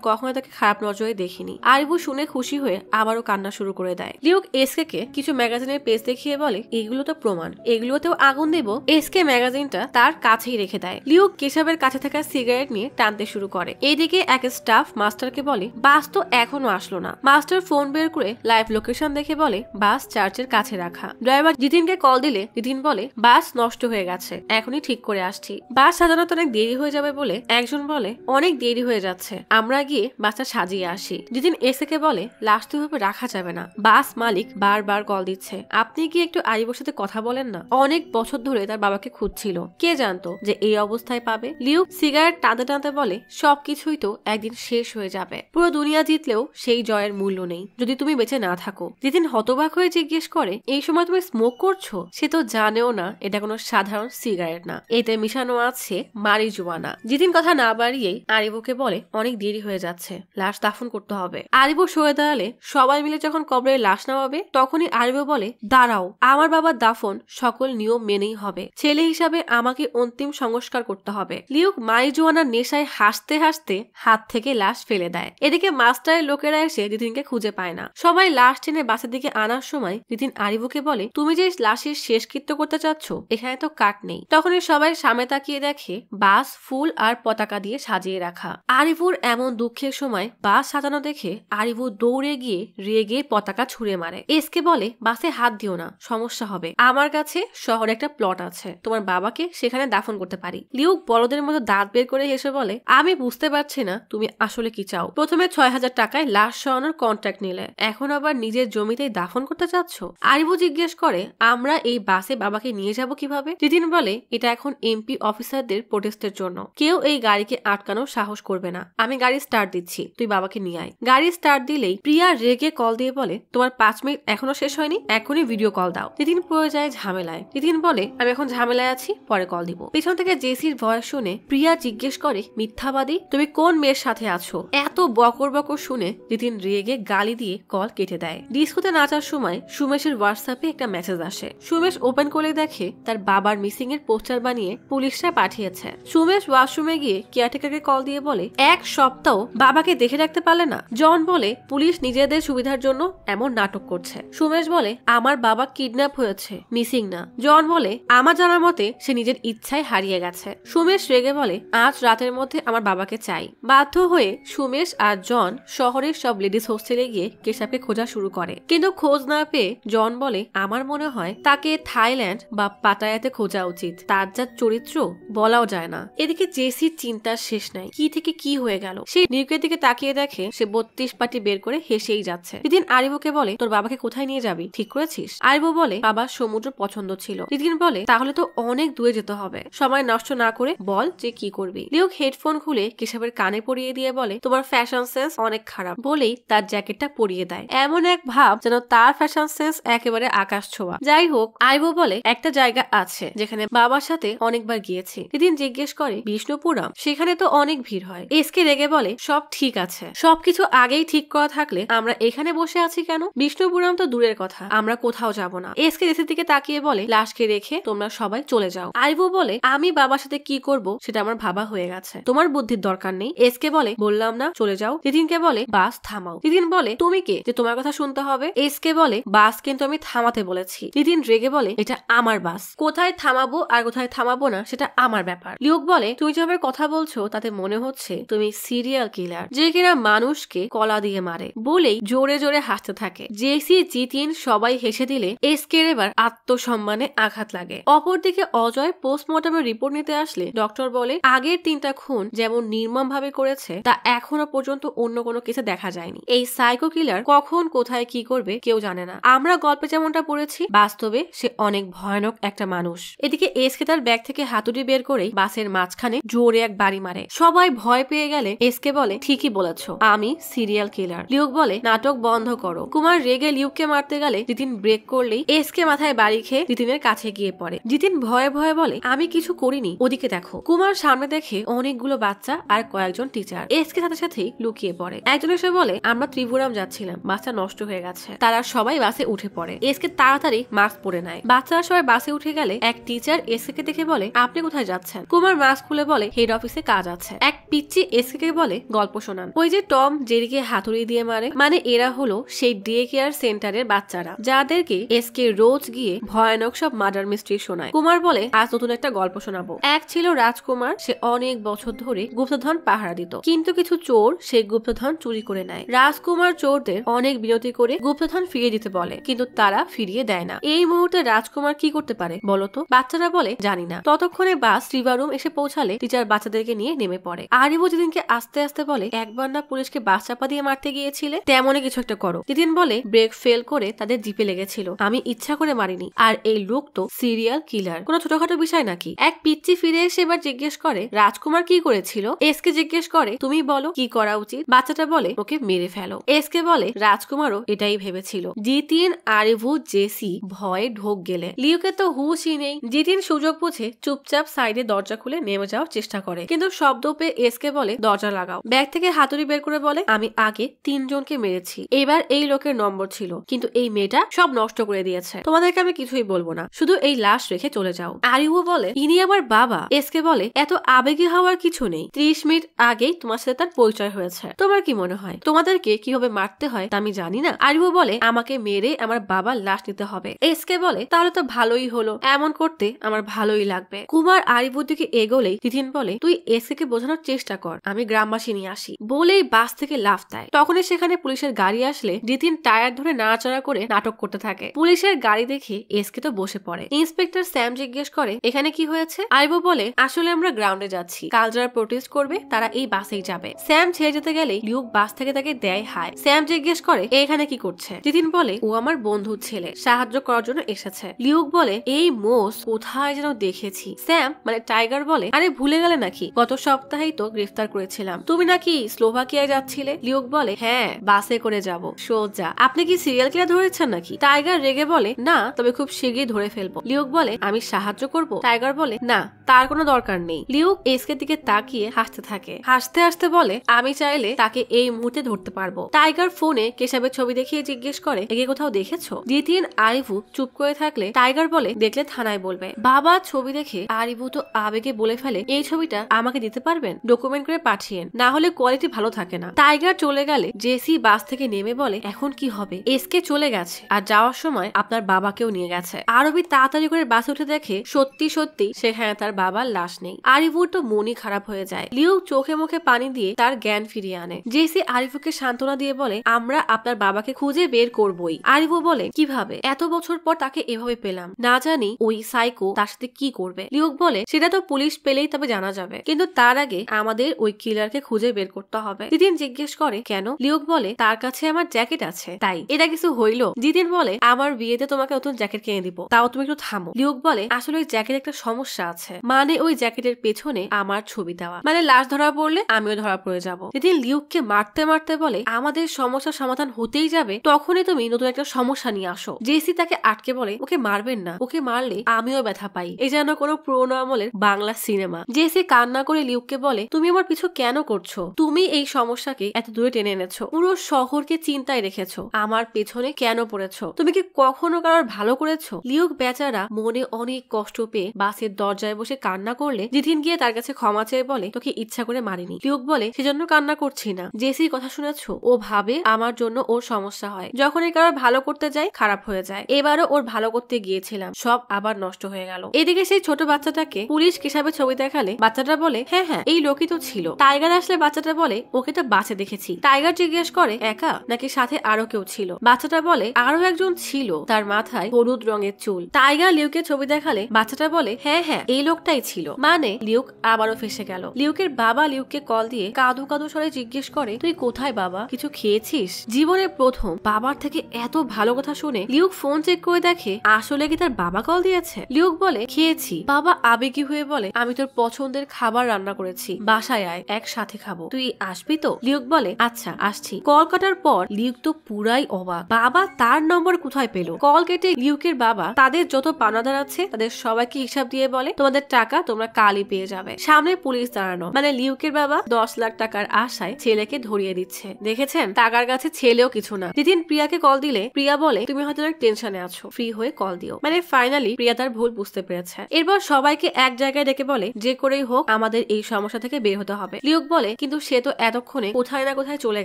কখনো তাকে খারাপ নজরে দেখিনি। আরিভু শুনে খুশি হয়ে আবারও কান্না শুরু করে দেয়। লিউক এসকে কিছু ম্যাগাজিনের পেজ দেখিয়ে বলে, এগুলো তো প্রমাণ, এগুলোতেও আগুন দেব। এসকে ম্যাগাজিনটা তার কাছেই রেখে দেয়। লিউক কেশাবের কাছে থাকা সিগারেট নিয়ে টানতে শুরু করে। এইদিকে এক স্টাফ মাস্টারকে বলে, বাস তো এখনো আসলো না। মাস্টার ফোন বের করে লাইভ লোকেশন দেখে বলে, বাস চার্চের কাছে রাখা। ড্রাইভার জিতিনকে কল দিলে জিতিন বলে, বাস নষ্ট হয়ে গেছে, এখনই ঠিক করে আসছি। বাস সাজানো তো অনেক দেরি হয়ে যাবে বলে একজন বলে, অনেক দেরি হয়ে যাচ্ছে, আমরা গিয়ে বাসটা সাজিয়ে আসি। জিতিন এসকে বলে, লাশ তো ভাবে রাখা যাবে না, বাস মালিক বারবার কল দিচ্ছে, আপনি কি একটু আরিভোর সাথে কথা বলেন না? অনেক বছর ধরে তার বাবাকে খুঁজছিল, কে জানতো যে এই অবস্থায় পাবে। লিউক সিগারেট টানতে টানতে বলে, সবকিছুই তো একদিন শেষ হয়ে যাবে, পুরো দুনিয়া জিতলেও সেই জয়ের মূল্য নেই যদি তুমি বেঁচে না থাকো। জিতিন হতবাক হয়ে জিজ্ঞেস করে, এই সময় তুমি স্মোক করছো? সে তো জানেও না এটা কোনো সাধারণ সিগারেট না, এতে মিশানো আছে মারিজুয়ানা। জিতিন কথা না বাড়িয়েই আরিভোকে বলে, অনেক দেরি হয়ে যাচ্ছে, লাশ দাফন করতে হবে। আরিভো সরে দাঁড়ালে সবাই মিলে যখন কবরে লাশ নামাবে তখনই আরিভো বলে, দাঁড়াও, আমার বাবার দাফন সকল নিয়ম মেনেই হবে, ছেলে হিসাবে আমাকে অন্তিম সংস্কার করতে হবে। লিউক মারিজুয়ানার নেশায় হাসতে হাসতে হাত থেকে লাশ ফেলে দেয়। এদিকে মাস্টারের লোকেরা এসে জিতিনকে খুঁজে পায় না। সবাই লাশ টেনে বাসের দিকে আনার সময় জিতিন আরিভোকে বলে, তুমি যে লাশের শেষকৃত্য করতে চাচ্ছ এখানে তো কাঠ নেই। তখনই সবাই সামনে তাকিয়ে দেখে বাস ফুল আর পতাকা দিয়ে সাজিয়ে রাখা। রাখা। আরিফুর এমন দুঃখের সময় বাস সাজানো দেখে আরিফু দৌড়ে গিয়ে রেগে পতাকা ছুঁড়ে মারে। এসকে বলে বাসে হাত দিও না, সমস্যা হবে। আমার কাছে শহরে একটা প্লট আছে, তোমার বাবাকে সেখানে দাফন করতে পারি। লিউক বড়দের মতো দাঁত বের করে হেসে বলে আমি বুঝতে পারছি না তুমি আসলে কি চাও। প্রথমে ৬,০০০ টাকায় লাশ সরানোর কন্ট্রাক্ট নিলে, এখন আবার নিজের জমিতেই দাফন করতে চাচ্ছ। আরিফু জিজ্ঞেস করে আমরা এই বাসে বাবাকে নিয়ে যাব কিভাবে। তিতিন বলে এটা এখন এমপি অফিসারদের প্রোটেস্টের জন্য, কেউ এই গাড়িকে আটকানোর সাহস করবে না। আমি গাড়ি স্টার্ট দিচ্ছি, তুই বাবাকে নিয়ে আয়। গাড়ি স্টার্ট দিলেই প্রিয়া রেগে কল দিয়ে বলে তোমার ৫ মিনিট এখনো শেষ হয়নি, এখনই ভিডিও কল দাও। তিতিন পড়ে যায় ঝামেলায়। তিতিন বলে আমি এখন ঝামেলায় আছি, পরে কল দিব। পেছন থেকে জেসির ভয়েস শুনে প্রিয়া জিজ্ঞেস করে মিথ্যাবাদী, তুমি কোন মেয়ের সাথে আছো? এত বকর বকর শুনে তিতিন রেগে গালি দিয়ে কল কেটে দেয়। ডিস্কোতে নাচার সময় সুমেশের হোয়াটসঅ্যাপে একটা মেসেজ আসে। সুমেশ ওপেন করে দেখে তার বাবার মিসিং এর পোস্টার বানিয়ে পুলিশরা পাঠিয়েছে। সুমেশ ওয়াশরুমে গিয়ে কেয়ারটেকারকে কল দিয়ে বলে ১ সপ্তাহ বাবাকে দেখে রাখতে পারলে না। জন বলে পুলিশ নিজেদের সুবিধার জন্য এমন নাটক করছে। সুমেশ বলে আমার বাবা কিডন্যাপ হয়েছে, মিসিং না। জন বলে আমার জানার মতে সে নিজের ইচ্ছায় হারিয়ে গেছে। সুমেশ রেগে বলে আজ রাতের মধ্যে আমার বাবাকে চাই। বাধ্য হয়ে সুমেশ আর জন শহরের সব লেডিস হোস্টেলে গিয়ে কেশবকে খোঁজা শুরু করে, কিন্তু খোঁজ না পেয়ে জন বলে আমার মনে হয় তাকে থাইল্যান্ড বা পাটায়াতে খোঁজা উচিত, তার যা চরিত্র বলাও যায় না। এদিকে জেসির চিন্তার শেষ নাই, কি থেকে কি হয়ে গেল। সে নিউকের দিকে তাকিয়ে দেখে সে ৩২ পাটি বের করে হেসেই যাচ্ছে। তিতিন আরিফুকে বলে তোর বাবাকে কোথায় নিয়ে যাবি, ঠিক করেছিস? আরিফু বলে বাবার সমুদ্র পছন্দ ছিল। তিতিন বলে তাহলে তো অনেক দূরে যেতে হবে, সময় নষ্ট না করে বল যে কি করবি। লিউক হেডফোন খুলে কেশবের কানে পরিয়ে দিয়ে বলে তোমার ফ্যাশন সেন্স অনেক খারাপ, বলেই তার জ্যাকেটটা পরিয়ে দেয়। এমন এক ভাব যেন তার ফ্যাশন সেন্স একেবারে আকাশ ছোঁয়া। যাই হোক, আরিফু বলে একটা জায়গা আছে যেখানে বাবার সাথে অনেকবার গিয়েছি। তিতিন জিজ্ঞেস করে বিষ্ণুপুরম, সেখানে তো অনেক ভিড় হয়। এসকে রেগে বলে সব ঠিক আছে, সবকিছু আগেই ঠিক করা থাকলে আমরা এখানে বসে আছি কেন? বিষ্ণুপুরম তো দূরের কথা, আমরা কোথাও যাব না। এসকে জেসির দিকে তাকিয়ে বলে লাশকে রেখে তোমরা সবাই চলে যাও। আরিফু বলে আমি বাবার সাথে কি করব সেটা আমার ভাবা হয়ে গেছে, তোমার বুদ্ধির দরকার নেই। এসকে বলে বললাম না চলে যাও। তিতিনকে বলে বাস থামাও। তিতিন বলে তুমি কে যে তোমার কথা শুনতে হবে? এসকে বলে বাস কিন্তু আমি থামাতে বলেছি। তিতিন রেগে বলে এটা আমার বাস, কোথায় থামাবো আর কোথায় থামাবো না সেটা আমার ব্যাপার। লিউক বলে তুমি যেভাবে কথা বলছো তাতে মনে হচ্ছে তুমি সিরিয়াল কিলার যে কিনা মানুষকে কলা দিয়ে মারে। বলেই জোরে জোরে হাসতে থাকে। জেসি জিতিন সবাই হেসে দিলে এসকের এবার আত্মসম্মানে আঘাত লাগে। অপরদিকে অজয় পোস্টমর্টমের রিপোর্ট নিতে আসলে ডক্টর বলে আগের 3টা খুন যেমন নির্মম ভাবে করেছে তা এখনো পর্যন্ত অন্য কোনো কেসে দেখা যায়নি। এই সাইকো কিলার কখন কোথায় কি করবে কেউ জানে না। আমরা গল্পে যেমনটা পড়েছি বাস্তবে সে অনেক ভয়ানক একটা মানুষ। এদিকে এসকে তার ব্যাগ থেকে হাতুড়ি বের করেই বাসের মাঝখানে জোরে এক বাড়ি মারে। সবাই ভয় পেয়ে গেলে এসকে বলে ঠিকই বলেছ, আমি সিরিয়াল কিলার। লিউক বলে নাটক বন্ধ করো। কুমার রেগে লিউককে মারতে গেলে জিতিন ব্রেক করলেই এসকে মাথায় বাড়ি খেয়ে জিতিনের কাছে গিয়ে পড়ে। জিতিন ভয়ে ভয়ে বলে আমি কিছু করিনি, ওদিকে দেখো। কুমার সামনে দেখে অনেকগুলো বাচ্চা আর কয়েকজন টিচার। এসকে সাথে সাথেই লুকিয়ে পড়ে। একজন এসে বলে আমরা ত্রিপুরাম যাচ্ছিলাম, বাসটা নষ্ট হয়ে গেছে। তারা সবাই বাসে উঠে পড়ে। এসকে তাড়াতাড়ি মাস্ক পরে নেয়। বাচ্চারা সবাই বাসে উঠে গেলে এক টিচার এসকে দেখে বলে আপনি কোথায় যাচ্ছেন? কুমার মাস্ক খুলে বলে হেড অফিসে কাজ আছে। এক পিচ্চি এসকে বলে গল্প শোনান। ওই যে টম জেরিকে হাতুড়ি দিয়ে মারে, মানে এরা হলো সেই ডে কেয়ার সেন্টারের বাচ্চারা যাদেরকে এসকে রোজ গিয়ে ভয়ানক সব মার্ডার মিস্ট্রি শোনায়। কুমার বলে আজ নতুন একটা গল্প শোনাবো। এক ছিল রাজকুমার, সে অনেক বছর ধরে গুপ্তধন পাহারা দিত, কিন্তু কিছু চোর সেই গুপ্তধন চুরি করে নেয়। রাজকুমার চোরদের অনেক বিনতি করে গুপ্তধন ফিরিয়ে দিতে বলে, কিন্তু তারা ফিরিয়ে দেয় না। এই মুহূর্তে রাজকুমার কি করতে পারে বলতো? বাচ্চারা বলে জানি না। ততক্ষণে বাস ত্রিবারুম এসে পৌঁছালে টিচার বাচ্চাদেরকে নিয়ে নেমে পড়ে। আরিফু জিতিনকে আস্তে আস্তে বলে একবার না পুলিশকে বাস চাপা দিয়ে মারতে গিয়েছিলে, তেমনই কিছু একটা করো। জিতিন বলে ব্রেক ফেল করে তাদের জিপে লেগেছিল, আমি ইচ্ছা করে মারিনি। আর এই লোক তো সিরিয়াল কিলার, কোনো ছোটখাটো বিষয় নাকি? এক পিচ্চি ফিরে এসে এবার জিজ্ঞেস করে রাজকুমার কি করেছিল? এসকে জিজ্ঞেস করে তুমি বলো কি করা উচিত? বাচ্চাটা বলে ওকে মেরে ফেলো। এসকে বলে রাজকুমারও এটাই ভেবেছিল। জিতিন আরিফু জেসি ভয়ে ঢোক গেলে। লিউকে তো হুশই নেই। জিতিন সুযোগ বুঝে চুপচাপ সাইডে দরজা খুলে নেমে যাওয়ার চেষ্টা করে, কিন্তু শব্দ পেয়ে এসকে বলে দরজা লাগাও। ব্যাগ থেকে হাতুড়ি বের করে বলে আমি আগে 3 জনকে মেরেছি, এবার এই লোকের নম্বর ছিল, কিন্তু এই মেয়েটা সব নষ্ট করে দিয়েছে। তোমাদেরকে আমি কিছুই বলবো না, শুধু এই লাশ রেখে চলে যাও। আরিফু বলে ইনি আমার বাবা। এসকে বলে এত আবেগী হওয়ার কিছু নেই, 30 মিনিট আগেই তোমার সাথে তার পরিচয় হয়েছে। তোমার কি মনে হয় তোমাদেরকে কিভাবে মারতে হয় তা আমি জানি না? আরিফু বলে আমাকে মেরে আমার বাবার লাশ নিতে হবে। এসকে বলে তাহলে তো ভালোই হলো, এমন করতে আমার ভালোই লাগবে। কুমার আরিফুর দিকে এগোলেই তিতিন বলে তুই এসকে বোঝানোর চেষ্টা কর, আমি গ্রামবাসী নিয়ে আসি বলেই বাস থেকে লাফ দেয়। তখনই সেখানে পুলিশের গাড়ি আসলে জিতিন টায়ার ধরে নাড়াচাড়া করে নাটক করতে থাকে। পুলিশের গাড়ি দেখে এসকে তো বসে পড়ে। ইন্সপেক্টর স্যাম জিজ্ঞেস করে এখানে কি হয়েছে। আরিভু বলে আসলে আমরা গ্রাউন্ডে যাচ্ছি, কাল যারা প্রোটেস্ট করবে তারা এই বাসেই যাবে। স্যাম ছেড়ে যেতে গেলে লিউক বাস থেকে তাকে দেয় হাই। স্যাম জিজ্ঞেস করে এখানে কি করছে। জিতিন বলে ও আমার বন্ধুর ছেলে, সাহায্য করার জন্য এসেছে। লিউক বলে এই মোস কোথায় যেন দেখেছি। স্যাম মানে টাইগার বলে আরে ভুলে গেলে নাকি, গত সপ্তাহেই তো গ্রেফতার করেছিলাম, তুমি নাকি স্লোভাকিয়ায় যাচ্ছিলে। লিউক বলে হ্যাঁ বাসে করে যাব সোজা। আপনি কি সিরিয়াল কিলার ধরেছেন নাকি। টাইগার রেগে বলে না, তবে খুব শীঘ্রই ধরে ফেলবো। লিউক বলে আমি সাহায্য করব। টাইগার বলে না, তার কোনো দরকার নেই। লিউক এসকে দিকে তাকিয়ে হাসতে থাকে, হাসতে হাসতে বলে আমি চাইলে তাকে এই মুহূর্তে ধরতে পারবো। টাইগার ফোনে কেশবের ছবি দেখিয়ে জিজ্ঞেস করে একে কোথাও দেখেছো। জিতিন আরিভু চুপ করে থাকলে টাইগার বলে দেখলে থানায় বলবে। বাবা ছবি দেখে আরিভু তো আবেগে বলে ফেলে এই ছবিটা আমাকে দিতে পারবেন, ডকুমেন্ট করে পাঠিয়েন, না হলে কোয়ালিটি ভালো থাকে না। টাইগার চলে গেলে জেসি বাস থেকে নেমে বলে এখন কি হবে। এসকে চলে গেছে আর যাওয়ার সময় আপনার বাবাকেও নিয়ে গেছে। আরবি তাড়াতাড়ি করে বাসে উঠে দেখে সত্যি সত্যি সেখানে তার বাবার লাশ নেই। আরিভুর তো মনই খারাপ হয়ে যায়। লিউ চোখে মুখে পানি দিয়ে তার জ্ঞান ফিরিয়ে আনে। জেসি আরিফুকে সান্ত্বনা দিয়ে বলে আমরা আপনার বাবাকে খুঁজে বের করবই। আরিফু বলে কিভাবে, এত বছর পর তাকে এভাবে পেলাম, না জানি ওই সাইকো তার সাথে কি করবে। লিউক বলে সেটা তো পুলিশ পেলেই তবে জানা যাবে, কিন্তু তার আগে আমাদের ওই কিলারকে খুঁজে বের করতে হবে। জিতিন জিজ্ঞেস করে কেন। লিউক বলে তার কাছে আমার জ্যাকেট আছে তাই। এটা কিছু হইল। জিতিন বলে আমার বিয়েতে তোমাকে নতুন জ্যাকেট কিনে দিব, তাও তুমি একটু থামো। লিউক বলে আসলে ওই জ্যাকেট একটা সমস্যা আছে, মানে ওই জ্যাকেটের পেছনে আমার ছবি দেওয়া, মানে লাশ ধরা পড়লে আমিও ধরা পড়ে যাবো। যেদিন লিউককে মারতে মারতে বলে আমাদের সমস্যার সমাধান হতেই যাবে, তখনই তুমি নতুন একটা সমস্যা নিয়ে আসো। জেসি তাকে আটকে বলে ওকে মারবেন না, ওকে মারলে আমিও ব্যথা পাই। এই যেন কোনো পুরোনো আমলের বাংলা সিনেমা। জেসি কান্না করে লিউককে বলে তুমি আমার পিছু কেন করছো, তুমি এই সমস্যাকে এত দূরে টেনে এনেছো, পুরো শহরকে চিন্তায় রেখেছো, আমার পেছনে কেন পড়েছো, তুমি কি কখনো কারোর ভালো করেছো। লিউক বেচারা মনে অনেক কষ্ট পেয়ে বাসের দরজায় বসে কান্না করলে জিতিন গিয়ে তার কাছে ক্ষমা চেয়ে বলে তোকে ইচ্ছা করে মারিনি। লিউক বলে সেজন্য কান্না করছি না, জেসির কথা শুনেছো, ও ভাবে আমার জন্য ওর সমস্যা হয়, যখনই কারোর ভালো করতে যায় খারাপ হয়ে যায়। এবারও ওর ভালো করতে গিয়েছিলাম, সব আবার নষ্ট হয়ে গেল। এদিকে সেই ছোট বাচ্চাটাকে পুলিশ কেশবের ছবি দেখালে বাচ্চাটা বলে হ্যাঁ হ্যাঁ এই লোকই তো ছিল। টাইগার আসলে বাচ্চাটা বলে ওকে তো বাসে দেখেছি। টাইগার জিজ্ঞেস করে একা নাকি সাথে আরো কেউ ছিল। বাচ্চাটা বলে আরো একজন ছিল, তার মাথায় হলুদ রঙের চুল। টাইগার লিউকের ছবি দেখালে বাচ্চাটা বলে হ্যাঁ হ্যাঁ এই লোকটাই ছিল। মানে লিউক আবারও ফেসে গেল। লিউকের বাবা লিউককে কল দিয়ে কাঁদো কাঁদো স্বরে জিজ্ঞেস করে তুই কোথায় বাবা, কিছু খেয়েছিস। জীবনের প্রথম বাবার থেকে এত ভালো কথা শুনে লিউক ফোন চেক করে দেখে আসলে কি তার বাবা কল দিয়েছে। লিউক বলে খেয়েছি। বাবা আবেগী হয়ে বলে আমি তোর পছন্দের খাবার রান্না করেছি, বাসায় আয় একসাথে খাবো, তুই আসবি তো। লিউক বলে আচ্ছা আসছি। কল কাটার পর লিউক তো পুরাই অবাক, বাবা তার নম্বর কোথায় পেল। কল কেটে লিউকের বাবা তাদের যত পানাদার আছে তাদের সবাইকে হিসাব দিয়ে বলে তোমাদের টাকা তোমরা কালই পেয়ে যাবে। সামনে পুলিশ দাঁড়ানো, মানে লিউকের বাবা 10 লাখ টাকার আশায় ছেলেকে ধরিয়ে দিচ্ছে। দেখেছেন টাকার কাছে ছেলেও কিছু না। যেদিন প্রিয়াকে কল দিলে প্রিয়া বলে তুমি হয়তো অনেক টেনশনে আছো, ফ্রি হয়ে কল দিও। মানে ফাইনালি প্রিয়া তার ভুল বুঝতে পেরেছে। এরপর সবাইকে এক জায়গায় ডেকে বলে যে করেই হোক আমাদের এই সমস্যা থেকে বের হতে হবে। লিউক বলে কিন্তু সে তো এতক্ষণে কোথায় না কোথায় চলে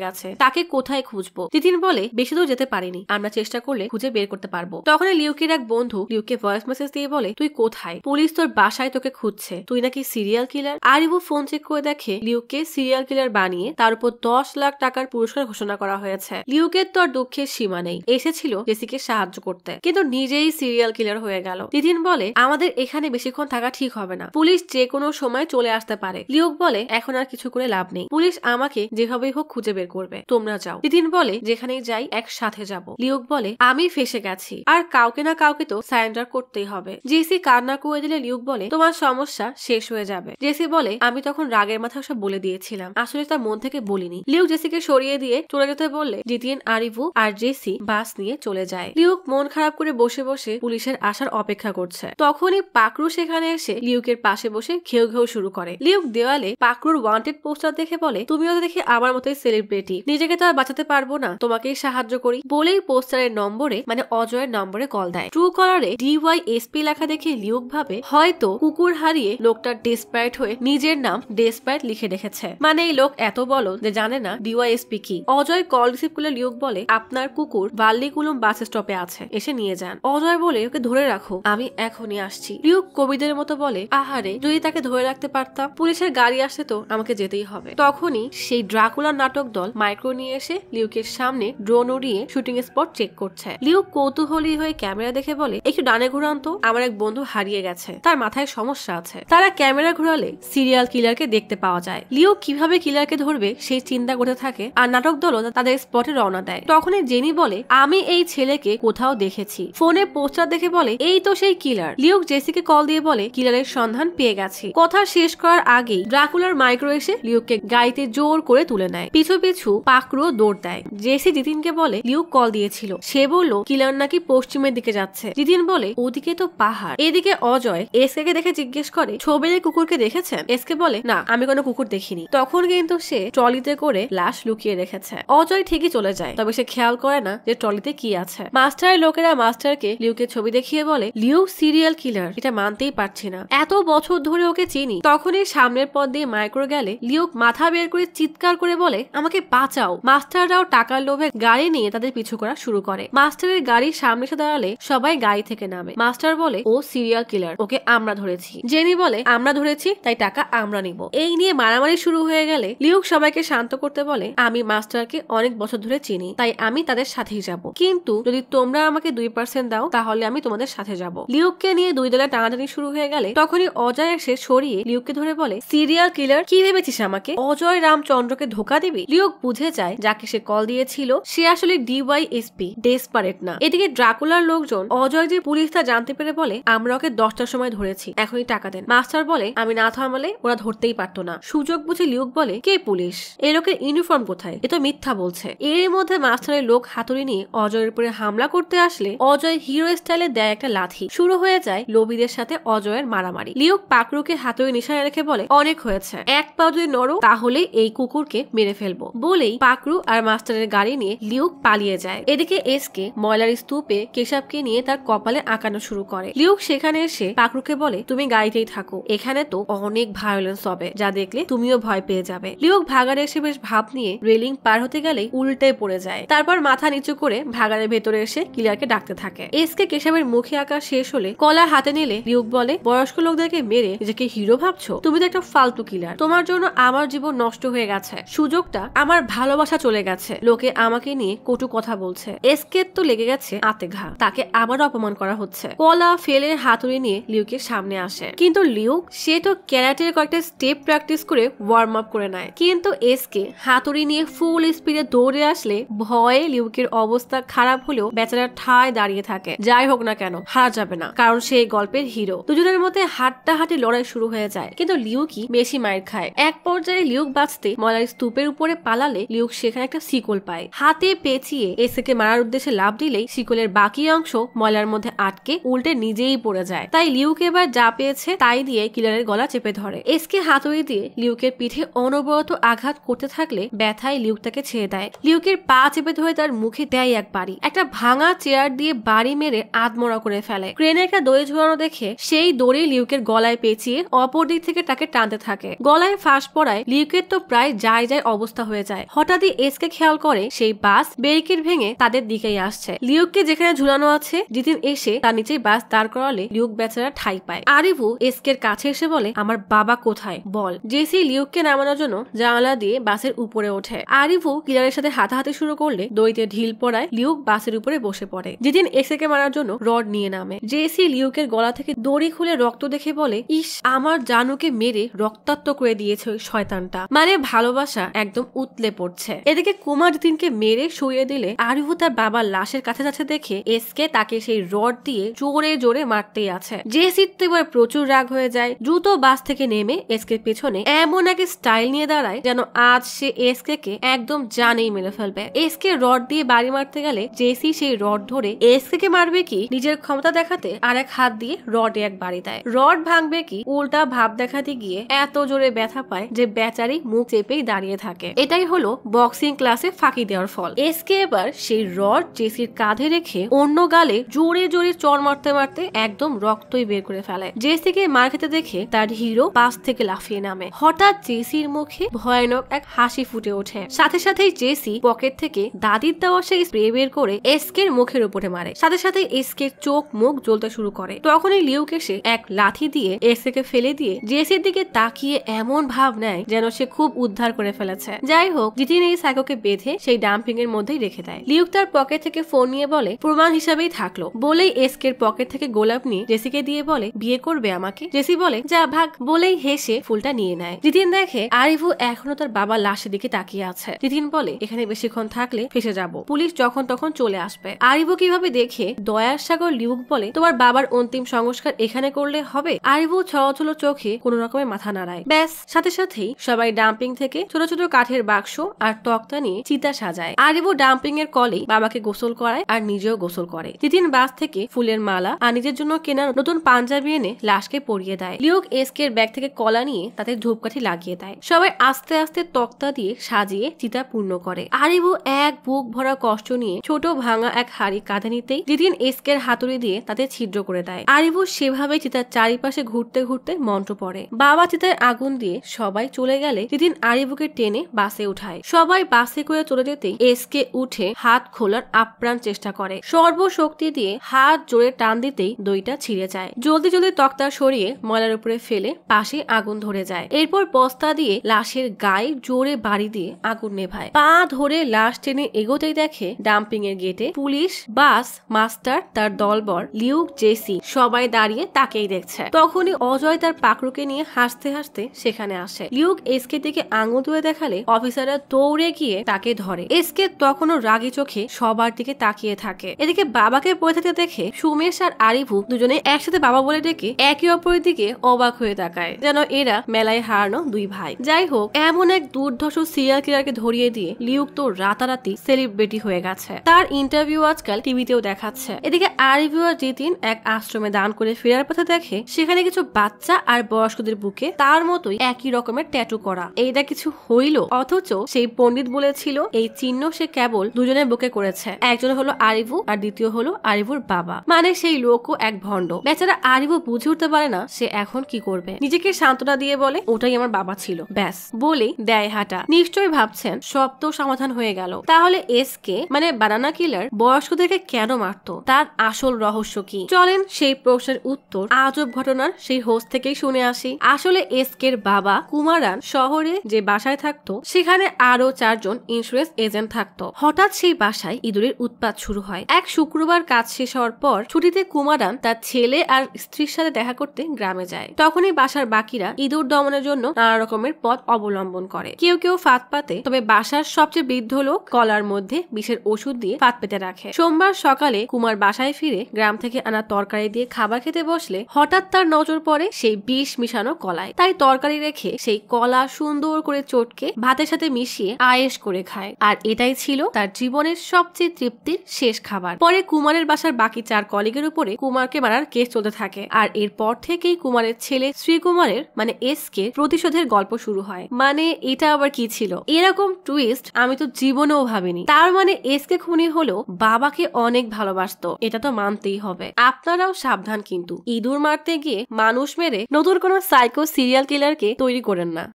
গেছে, তাকে কোথায় খুঁজবো। জিতিন বলে বেশি দূর যেতে পারিনি, আমরা চেষ্টা করলে খুঁজে বের করতে পারবো। তখন লিউকের এক বন্ধু লিউককে ভয়েস মেসেজ দিয়ে বলে তুই কোথায়, পুলিশ তোর বাসায় তোকে খুঁজছে, তুই নাকি সিরিয়াল কিলার। আরিভু ফোন চেক করে দেখে লিউককে সিরিয়াল কিলার বানিয়ে তার উপর 10 লাখ টাকার পুরস্কার ঘোষণা করা হয়েছে। লিউকের তো আর দুঃখের সীমা নেই, এসেছিল জেসিকে সাহায্য করতে, কিন্তু নিজেই সিরিয়াল কিলার হয়ে গেল। জিতিন বলে আমাদের এখানে বেশিক্ষণ থাকা ঠিক হবে না, পুলিশ যে কোনো সময় চলে আসতে পারে। লিউক বলে এখন আর কিছু করে লাভ নেই, পুলিশ আমাকে যেভাবেই হোক খুঁজে বের করবে, তোমরা যাও। জিতিন বলে যেখানেই যাই একসাথে যাব। লিউক বলে আমি ফেসে গেছি, আর কাউকে না কাউকে তো সারেন্ডার করতেই হবে। জেসি কান্না করে দিলে লিউক বলে তোমার সমস্যা শেষ হয়ে যাবে। জেসি বলে আমি তখন রাগের মাথায় সব বলে দিয়েছিলাম, আসলে তার মন থেকে বলিনি। লিউক জেসিকে সরিয়ে দিয়ে চলে যেতে বললে জিতিন আরিভু আর জেসি বাস নিয়ে চলে যায়। লিউক মন খারাপ করে বসে বসে পুলিশের আসার অপেক্ষা করছে। তখনই পাকরু সেখানে এসে লিউকের পাশে বসে ঘেউ ঘেউ শুরু করে। লিউক দেওয়ালে পাকরুর ওয়ান্টেড পোস্টার দেখে বলে তুমিও তো দেখি আমার মতোই সেলিব্রিটি, নিজেকে তো আর বাঁচাতে পারবো না, তোমাকেই সাহায্য করি বলেই পোস্টারের নম্বরে মানে অজয়ের নম্বরে কল দেয়। ট্রু কলারে DYSP লেখা দেখে লিউক ভাবে হয়তো কুকুর হারিয়ে লোকটা ডেসপারেট হয়ে নিজের নাম ডেসপারেট লিখে রেখেছে, মানে এই লোক এত বলো যে জানে না DYSP কি। অজয় কল রিসিভ করলে লিউক বলে আপনার কুকুর বাল্লিকুলুম বাস স্টপে আছে, এসে নিয়ে যান। অজয় বলে ওকে ধরে রাখো, আমি এখনই আসছি। লিউক কবিদের মতো বলে আহারে যদি তাকে ধরে রাখতে পারতাম। পুলিশের গাড়ি আসছে তো আমাকে যেতেই হবে। তখনই সেই ড্রাকুলার নাটক দল মাইক্রো নিয়ে এসে লিউকের সামনে ড্রোন উড়িয়ে শুটিং স্পট চেক করছে। লিউক কৌতূহলী হয়ে ক্যামেরা দেখে বলে, একটু ডানে ঘুরান তো, আমার এক বন্ধু হারিয়ে গেছে, তার মাথায় সমস্যা আছে। তারা ক্যামেরা ঘুরালে সিরিয়াল কিলারকে দেখতে পাওয়া যায়। লিউক কিভাবে কিলারকে ধরবে সেই চিন্তা করতে থাকে, আর নাটক দলও তাদের স্পটে রওনা দেয়। তখনই জেনি বলে, আমি এই ছেলেকে কোথাও দেখেছি। ফোনে পোস্টার দেখে বলে, এই তো সেই কিলার। লিউক জেসিকে কল দিয়ে বলে, কিলারের সন্ধান পেয়ে গেছি। কথা শেষ করার আগেই ড্রাকুলার মাইক্রো এসে লিউককে গাড়িতে জোর করে তুলে নেয়। পিছু পিছু পাকরু দৌড় দেয়। জেসি জিতিনকে বলে, লিউক কল দিয়েছিল, সে বলল কিলার নাকি পশ্চিমের দিকে যাচ্ছে। জিতিন বলে, ওদিকে তো পাহাড়। এদিকে অজয় এসকে কে দেখে জিজ্ঞেস করে, ছবির কুকুরকে দেখেছেন? এসকে বলে, না, আমি কোনো কুকুর দেখিনি। তখন কিন্তু সে ট্রলিতে করে লাশ লুকিয়ে রেখেছে। অজয় ঠিকই চলে যায়, তবে সে খেয়াল করে না যে ট্রলিতে কি আছে। মাস্টারের লোকেরা মাস্টারকে লিউকের ছবি দেখিয়ে বলে, লিউক সিরিয়াল কিলার, এটা মানতেই পারছি না, এত বছর ধরে ওকে চিনি। তখনই সামনের পথ দিয়ে মাইক্রো গেলে লিউক মাথা বের করে চিৎকার করে বলে, আমাকে বাঁচাও। মাস্টাররাও টাকার লোভে গাড়ি নিয়ে তাদের পিছু করা শুরু করে। মাস্টারের গাড়ির সামনে এসে দাঁড়ালে সবাই গাড়ি থেকে নামে। মাস্টার বলে, ও সিরিয়াল কিলার, ওকে আমরা ধরেছি। জেনি বলে, আমরা ধরেছি তাই টাকা আমরা নিব। এই নিয়ে মারামারি শুরু হয়ে গেলে লিউক সবাইকে শান্ত করতে বলে, আমি মাস্টারকে অনেক বছর ধরে চিনি, তাই আমি তাদের সাথেই যাব, কিন্তু যদি তোমরা আমাকে 2% দাও তাহলে আমি তোমাদের সাথে যাব। লিউককে নিয়ে দুই দলে টানাটানি শুরু হয়ে গেলে তখনই অজয় এসে সরিয়ে লিউককে ধরে বলে, সিরিয়াল কিলার, কি ভেবেছিস আমাকে? অজয় রামচন্দ্রকে ধোকা দিবি? লিউক বুঝে যায় যাকে সে কল দিয়েছিল সে আসলে ডিওয়াইএসপি, ডেসপারেট না। এদিকে ড্রাকুলার লোকজন অজয় যে পুলিশ তা জানতে পেরে বলে, আমরা ওকে 10টার সময় ধরেছি, এখনই টাকা দেন। মাস্টার বলে, আমি না থামালে ওরা ধরতেই পারতো না। সুযোগ বুঝে লিউক বলে, কে পুলিশ? এই লোকের ইউনিফর্ম কোথায়? এ তো মিথ্যা বলছে। এর মধ্যে মাস্টারের লোক হাতুড়ি নিয়ে অজয়ের উপরে হামলা করতে আসলে অজয় হিরো স্টাইলে দেয় একটা লাথি। শুরু হয়ে যায় লোবিদের সাথে অজয়ের মারামারি। লিউক পাকরুকে হাতুড়ি নিশানায় রেখে বলে, অনেক হয়েছে, এক পা যদি নড়ো তাহলে এই কুকুরকে মেরে ফেলবো। বলেই পাকরু আর মাস্টারের গাড়ি নিয়ে লিউক পালিয়ে যায়। এদিকে এসকে ময়লার স্তূপে কেশবকে নিয়ে তার কপালে আঁকানো শুরু করে। লিউক সেখানে এসে পাকরুকে বলে, তুমি গাড়িতেই থাকো, এখানে তো অনেক ভায়োলেন্স হবে, যা দেখলে তুমিও ভয় পেয়ে যাবে। লিউক ভাগারে এসে বেশ ভাব নিয়ে রেলিং পার হতে গেলেই উল্টে পড়ে যায়। তারপর মাথা নিচু করে ভাগারের ভেতরে এসে কিলারকে ডাকতে থাকে। এসকে কেশবের মুখে আঁকা শেষ হলে কলা হাতে নিলে লিউক বলে, বয়স্ক লোকদেরকে মেরে নিজেকে হিরো ভাবছো? তুমি তো একটা ফালতু কিলার, তোমার জন্য আমার জীবন নষ্ট হয়ে গেছে, সুযোগটা, আমার ভালোবাসা চলে গেছে, লোকে আমাকে নিয়ে কটু কথা বলছে। এসকে তো লেগে গেছে আতে ঘা, তাকে আবারও অপমান করা হচ্ছে। কলা ফেলে হাতুড়ি নিয়ে লিউকের সামনে আসে, কিন্তু লিউক সে তো ক্যারাটের কয়েকটা স্টেপ প্র্যাকটিস করে ওয়ার্ম আপ করে নেয়। কিন্তু এসকে হাতুড়ি নিয়ে ফুল স্পিডে দৌড়ে আসলে ভয়ে লিউকের অবস্থা খারাপ হলেও বেচারা ঠায় দাঁড়িয়ে থাকে। যাই হোক না কেন, হারা যাবে না, কারণ সে গল্পের হিরো। দুজনের মধ্যে হাড্ডাহাড্ডি লড়াই শুরু হয়ে যায়, কিন্তু লিউকই বেশি মাইর খায়। এক পর্যায়ে লিউক বাঁচতে ময়লার স্তূপের উপরে পালালে লিউক সেখানে একটা শিকল পায়। হাতে পেঁচিয়ে এসকে মারার উদ্দেশ্যে লাফ দিলেই শিকলের বাকি অংশ ময়লার মধ্যে আটকে উল্টে নিজেই পড়ে যায়। তাই লিউক এবার যা পেয়েছে তাই দিয়ে কিলারের গলা চেপে ধরে। এসকে হাতুড়ি দিয়ে লিউকের পিঠে অনবরত আঘাত করতে থাকলে ব্যথায় লিউক তাকে ছেড়ে দেয়। লিউকের পা চেপে ধরে তার মুখে দেয় এক বাড়ি। একটা ভাঙা চেয়ার দিয়ে বাড়ি মেরে আধমরা করে ফেলে। ক্রেনে একটা দড়ি ঝুলানো দেখে সেই দড়ি লিউকের গলায় পেঁচিয়ে অপর দিক থেকে তাকে টানতে থাকে। গলায় ফাঁস পড়ায় লিউকের তো প্রায় যায় অবস্থা হয়ে যায়। হঠাৎই এসকে খেয়াল করে সেই বাস ব্যারিকেড ভেঙে তাদের দিকেই আসছে। লিউককে যেখানে ঝুলানো আছে জিতিন এসে তার নিচেই বাস দাঁড় করালে লিউক বেচারা ঠাই পায়। আরিভু এসকের কাছে এসে বলে, আমার বাবা কোথায় বল। জেসি লিউককে নামানোর জন্য জানালা দিয়ে বাসের উপরে ওঠে। আরিভু কিলারের সাথে হাতাহাতি শুরু করলে দড়িতে ঢিল পড়ায় লিউক বাসের উপরে বসে পড়ে। জিতিন এসকে মারার জন্য রড নিয়ে নামে। জেসি লিউকের গলা থেকে দড়ি খুলে রক্ত দেখে বলে, ইস, আমার জানুকে মেরে রক্তাক্ত করে দিয়েছে ওই শয়তানটা। মানে ভালোবাসা একদম উতলে পড়ছে। এদিকে কুমার জিতিনকে মেরে শুয়ে দিলে আরিভু তার বাবার লাশের কাছে যাচ্ছে দেখে এসকে তাকে সেই রড দিয়ে জোরে জোরে মারতেই আছে। জেসির তো এবার প্রচুর রাগ হয়ে যায়। দ্রুত বাস থেকে নেমে এসকে পেছনে এমন এক স্টাইল নিয়ে দাঁড়ায় যেন আজ সে এসকে কে একদম জানেই মেরে ফেলবে। এসকে রড দিয়ে বাড়ি মারতে গেলে জেসি সেই রড ধরে এসকে কে মারবে কি নিজের ক্ষমতা দেখাতে আর এক হাত দিয়ে রডে এক বাড়ি দেয়। রড ভাঙবে কি উল্টা ভাব দেখাতে গিয়ে এত জোরে ব্যথা পায় যে বেচারি মুখ চেপেই দাঁড়িয়ে থাকে। এটাই হলো বক্সিং ক্লাসে ফাঁকি দেওয়ার ফল। এসকে এবার সেই রড জেসির কাঁধে রেখে অন্য গালে জোরে জোরে চড় মারতে মারতে একদম রক্তই বের করে ফেলে। জেসিকে মার খেতে দেখে তার হিরো পাশ থেকে লাফিয়ে নামে। হঠাৎ জেসির মুখে ভয়ানক এক হাসি ফুটে ওঠে। সাথে সাথেই জেসি পকেট থেকে দাদির দেওয়া সেই স্প্রে বের করে এসকের মুখের উপরে মারে। সাথে সাথে এসকের চোখ মুখ জ্বলতে শুরু করে। তখনই লিউক এসে এক লাথি দিয়ে এসকে ফেলে দিয়ে জেসির দিকে তাক তাকিয়ে এমন ভাব নেয় যেন সে খুব উদ্ধার করে ফেলেছে। যাই হোক, জিতিন এই সাইকোকে বেঁধে সেই ডাম্পিং এর মধ্যেই রেখে দেয়। লিউক তার পকেট থেকে ফোন নিয়ে বলে প্রমাণ হিসাবেই থাকলো বলেই এসকের পকেট থেকে গোলাপ নিয়ে জেসিকে দিয়ে বলে বিয়ে করবে আমাকে। জেসি বলে যা ভাগ বলেই হেসে ফুলটা নিয়ে নেয়। জিতিন দেখে আরিভু এখনো তার বাবার লাশের দিকে তাকিয়ে আছে। জিতিন বলে এখানে বেশিক্ষণ থাকলে ফেসে যাব, পুলিশ যখন তখন চলে আসবে। আরিভু কিভাবে দেখে দয়ার সাগর লিউক বলে তোমার বাবার অন্তিম সংস্কার এখানে করলে হবে। আরিভু ছলছল চোখে কোন রকমের মাথা নাড়ায়। ব্যাস, সাথে সাথেই সবাই ডাম্পিং থেকে ছোট ছোট কাঠের বাক্স আর তক্তা নিয়ে চিতা সাজায়। আরিভু ডাম্পিং এর কলেই বাবাকে গোসল করায় আর নিজেও গোসল করে। জিতিন বাস থেকে ফুলের মালা আর নিজের জন্য কেনা নতুন পাঞ্জাবি এনে লাশকে পরিয়ে দেয়। লিউক এসকের ব্যাগ থেকে কলা নিয়ে তাতে ধূপকাঠি লাগিয়ে দেয়। সবাই আস্তে আস্তে তক্তা দিয়ে সাজিয়ে চিতা পূর্ণ করে। আরিভু এক বুক ভরা কষ্ট নিয়ে ছোট ভাঙা এক হাড়ি কাঁধে নিতেই জিতিন এসকের হাতুড়ি দিয়ে তাতে ছিদ্র করে দেয়। আরিভু সেভাবে চিতার চারিপাশে ঘুরতে ঘুরতে মন্ত্র পড়ে। বাবা চিতায় আগুন দিয়ে সবাই চলে গেলে জিতিন আরিভুকে টেনে বাসে উঠায়। সবাই বাসে করে চলে যেতেই এসকে উঠে হাত খোলার আপ্রাণ চেষ্টা করে। সর্বশক্তি দিয়ে হাত জোরে টান দিতেই দইটা ছিঁড়ে যায়। জলদি জলদি তক্তা সরিয়ে ময়লার উপরে ফেলে পাশে আগুন ধরে যায়। এরপর বস্তা দিয়ে লাশের গায়ে জোরে বাড়ি দিয়ে আগুন নেভায়। পা ধরে লাশ টেনে এগোতেই দেখে ডাম্পিং এর গেটে পুলিশ, বাস, মাস্টার, তার দলবর, লিউক, জেসি সবাই দাঁড়িয়ে তাকেই দেখছে। তখনই অজয় তার পাকড়ুকে নিয়ে হাসতে হাসতে সেখানে আসে। লিউক এসকে দিকে আঙুল তুলে দেখালে অফিসাররা দৌড়ে গিয়ে তাকে ধরে। এসকে তখনও রাগী চোখে সবার দিকে তাকিয়ে থাকে। এদিকে বাবাকে পড়ে থাকতে দেখে সুমেশ আর আরিভু দুজনে একসাথে বাবা বলে ডেকে একে অপরের দিকে অবাক হয়ে তাকায়, যেন এরা মেলায় হারানো দুই ভাই। যাই হোক, এমন এক দুর্ধর্ষ সিরিয়াল কিলারকে ধরিয়ে দিয়ে লিউক তো রাতারাতি সেলিব্রিটি হয়ে গেছে। তার ইন্টারভিউ আজকাল টিভিতেও দেখাচ্ছে। এদিকে আরিভু আর জিতিন এক আশ্রমে দান করে ফেরার পথে দেখে সেখানে কিছু বাচ্চা আর বয়স্কদের বুকে তার মতোই একই রকমের ট্যাটু করা। এইটা কিছু হইল, অথচ সেই পণ্ডিত বলেছিল এই চিহ্ন সে কেবল দুজনের বুকে করেছে। একজন হলো আরিভু আর দ্বিতীয় হলো আরিভুর বাবা। মানে সেই লোকও এক ভণ্ড। বেচারা আরিভু বুঝে উঠতে পারে না সে এখন কি করবে। নিজেকে সান্ত্বনা দিয়ে বলে ওটাই আমার বাবা ছিল, ব্যাস বলে দেয় হাঁটা। নিশ্চয়ই ভাবছেন সব তো সমাধান হয়ে গেল, তাহলে এসকে মানে বানানা কিলার বয়স্কদেরকে কেন মারতো, তার আসল রহস্য কি? চলেন সেই প্রশ্নের উত্তর আজব ঘটনার সেই হোস্ট থেকেই শুনে আসি। আসলে এসকের বাবা কুমারান শহরে যে বাসায় থাকতো সেখানে আরো 4 জন ইন্স্যুরেন্স এজেন্ট থাকতো। হঠাৎ সেই বাসায় ইঁদুরের উৎপাত শুরু হয়। এক শুক্রবার কাজ শেষ হওয়ার পর ছুটিতে কুমারান তার ছেলে আর স্ত্রীর সাথে দেখা করতে গ্রামে যায়। তখনই বাসার বাকিরা ইঁদুর দমনের জন্য নানা রকমের পথ অবলম্বন করে। কেউ কেউ ফাঁদ পাতে, তবে বাসার সবচেয়ে বৃদ্ধ লোক কলার মধ্যে বিষের ওষুধ দিয়ে ফাঁদ পেতে রাখে। সোমবার সকালে কুমার বাসায় ফিরে গ্রাম থেকে আনা তরকারি দিয়ে খাবার খেতে বসলে হঠাৎ তার নজর পড়ে সেই বিষ মিশানো কলায়। তাই তরকারি রেখে সেই কলা সুন্দর করে চটকে ভাতের সাথে মিশিয়ে আয়েশ করে খায়। আর এটাই ছিল তার জীবনের সবচেয়ে তৃপ্তির শেষ খাবার। পরে কুমারের বাসার বাকি 4 কলিগের উপরে কুমারকে মারার কেস চলতে থাকে। আর এরপর থেকেই কুমারের ছেলে শ্রীকুমারের মানে এসকে প্রতিশোধের গল্প শুরু হয়। মানে এটা আবার কি ছিল? এরকম টুইস্ট আমি তো জীবনেও ভাবিনি। তার মানে এসকে খুনি হলো বাবাকে অনেক ভালোবাসতো, এটা তো মানতেই হবে। আপনারাও সাবধান, কিন্তু ইঁদুর মারতে গিয়ে মানুষ মেরে নতুন কোনো সাইকো সিরিয়াল কিলারকে তৈরি করেন না।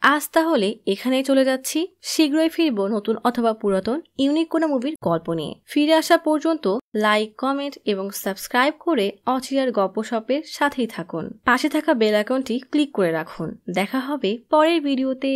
আজ তাহলে এখানেই চলে যাচ্ছি। শীঘ্রই ফিরবো নতুন অথবা পুরাতন ইউনিক কোনো মুভির গল্প নিয়ে। ফিরে আসা পর্যন্ত লাইক, কমেন্ট এবং সাবস্ক্রাইব করে অচিরার গপ্পসপের সাথেই থাকুন। পাশে থাকা বেল আইকনটি ক্লিক করে রাখুন। দেখা হবে পরের ভিডিওতে।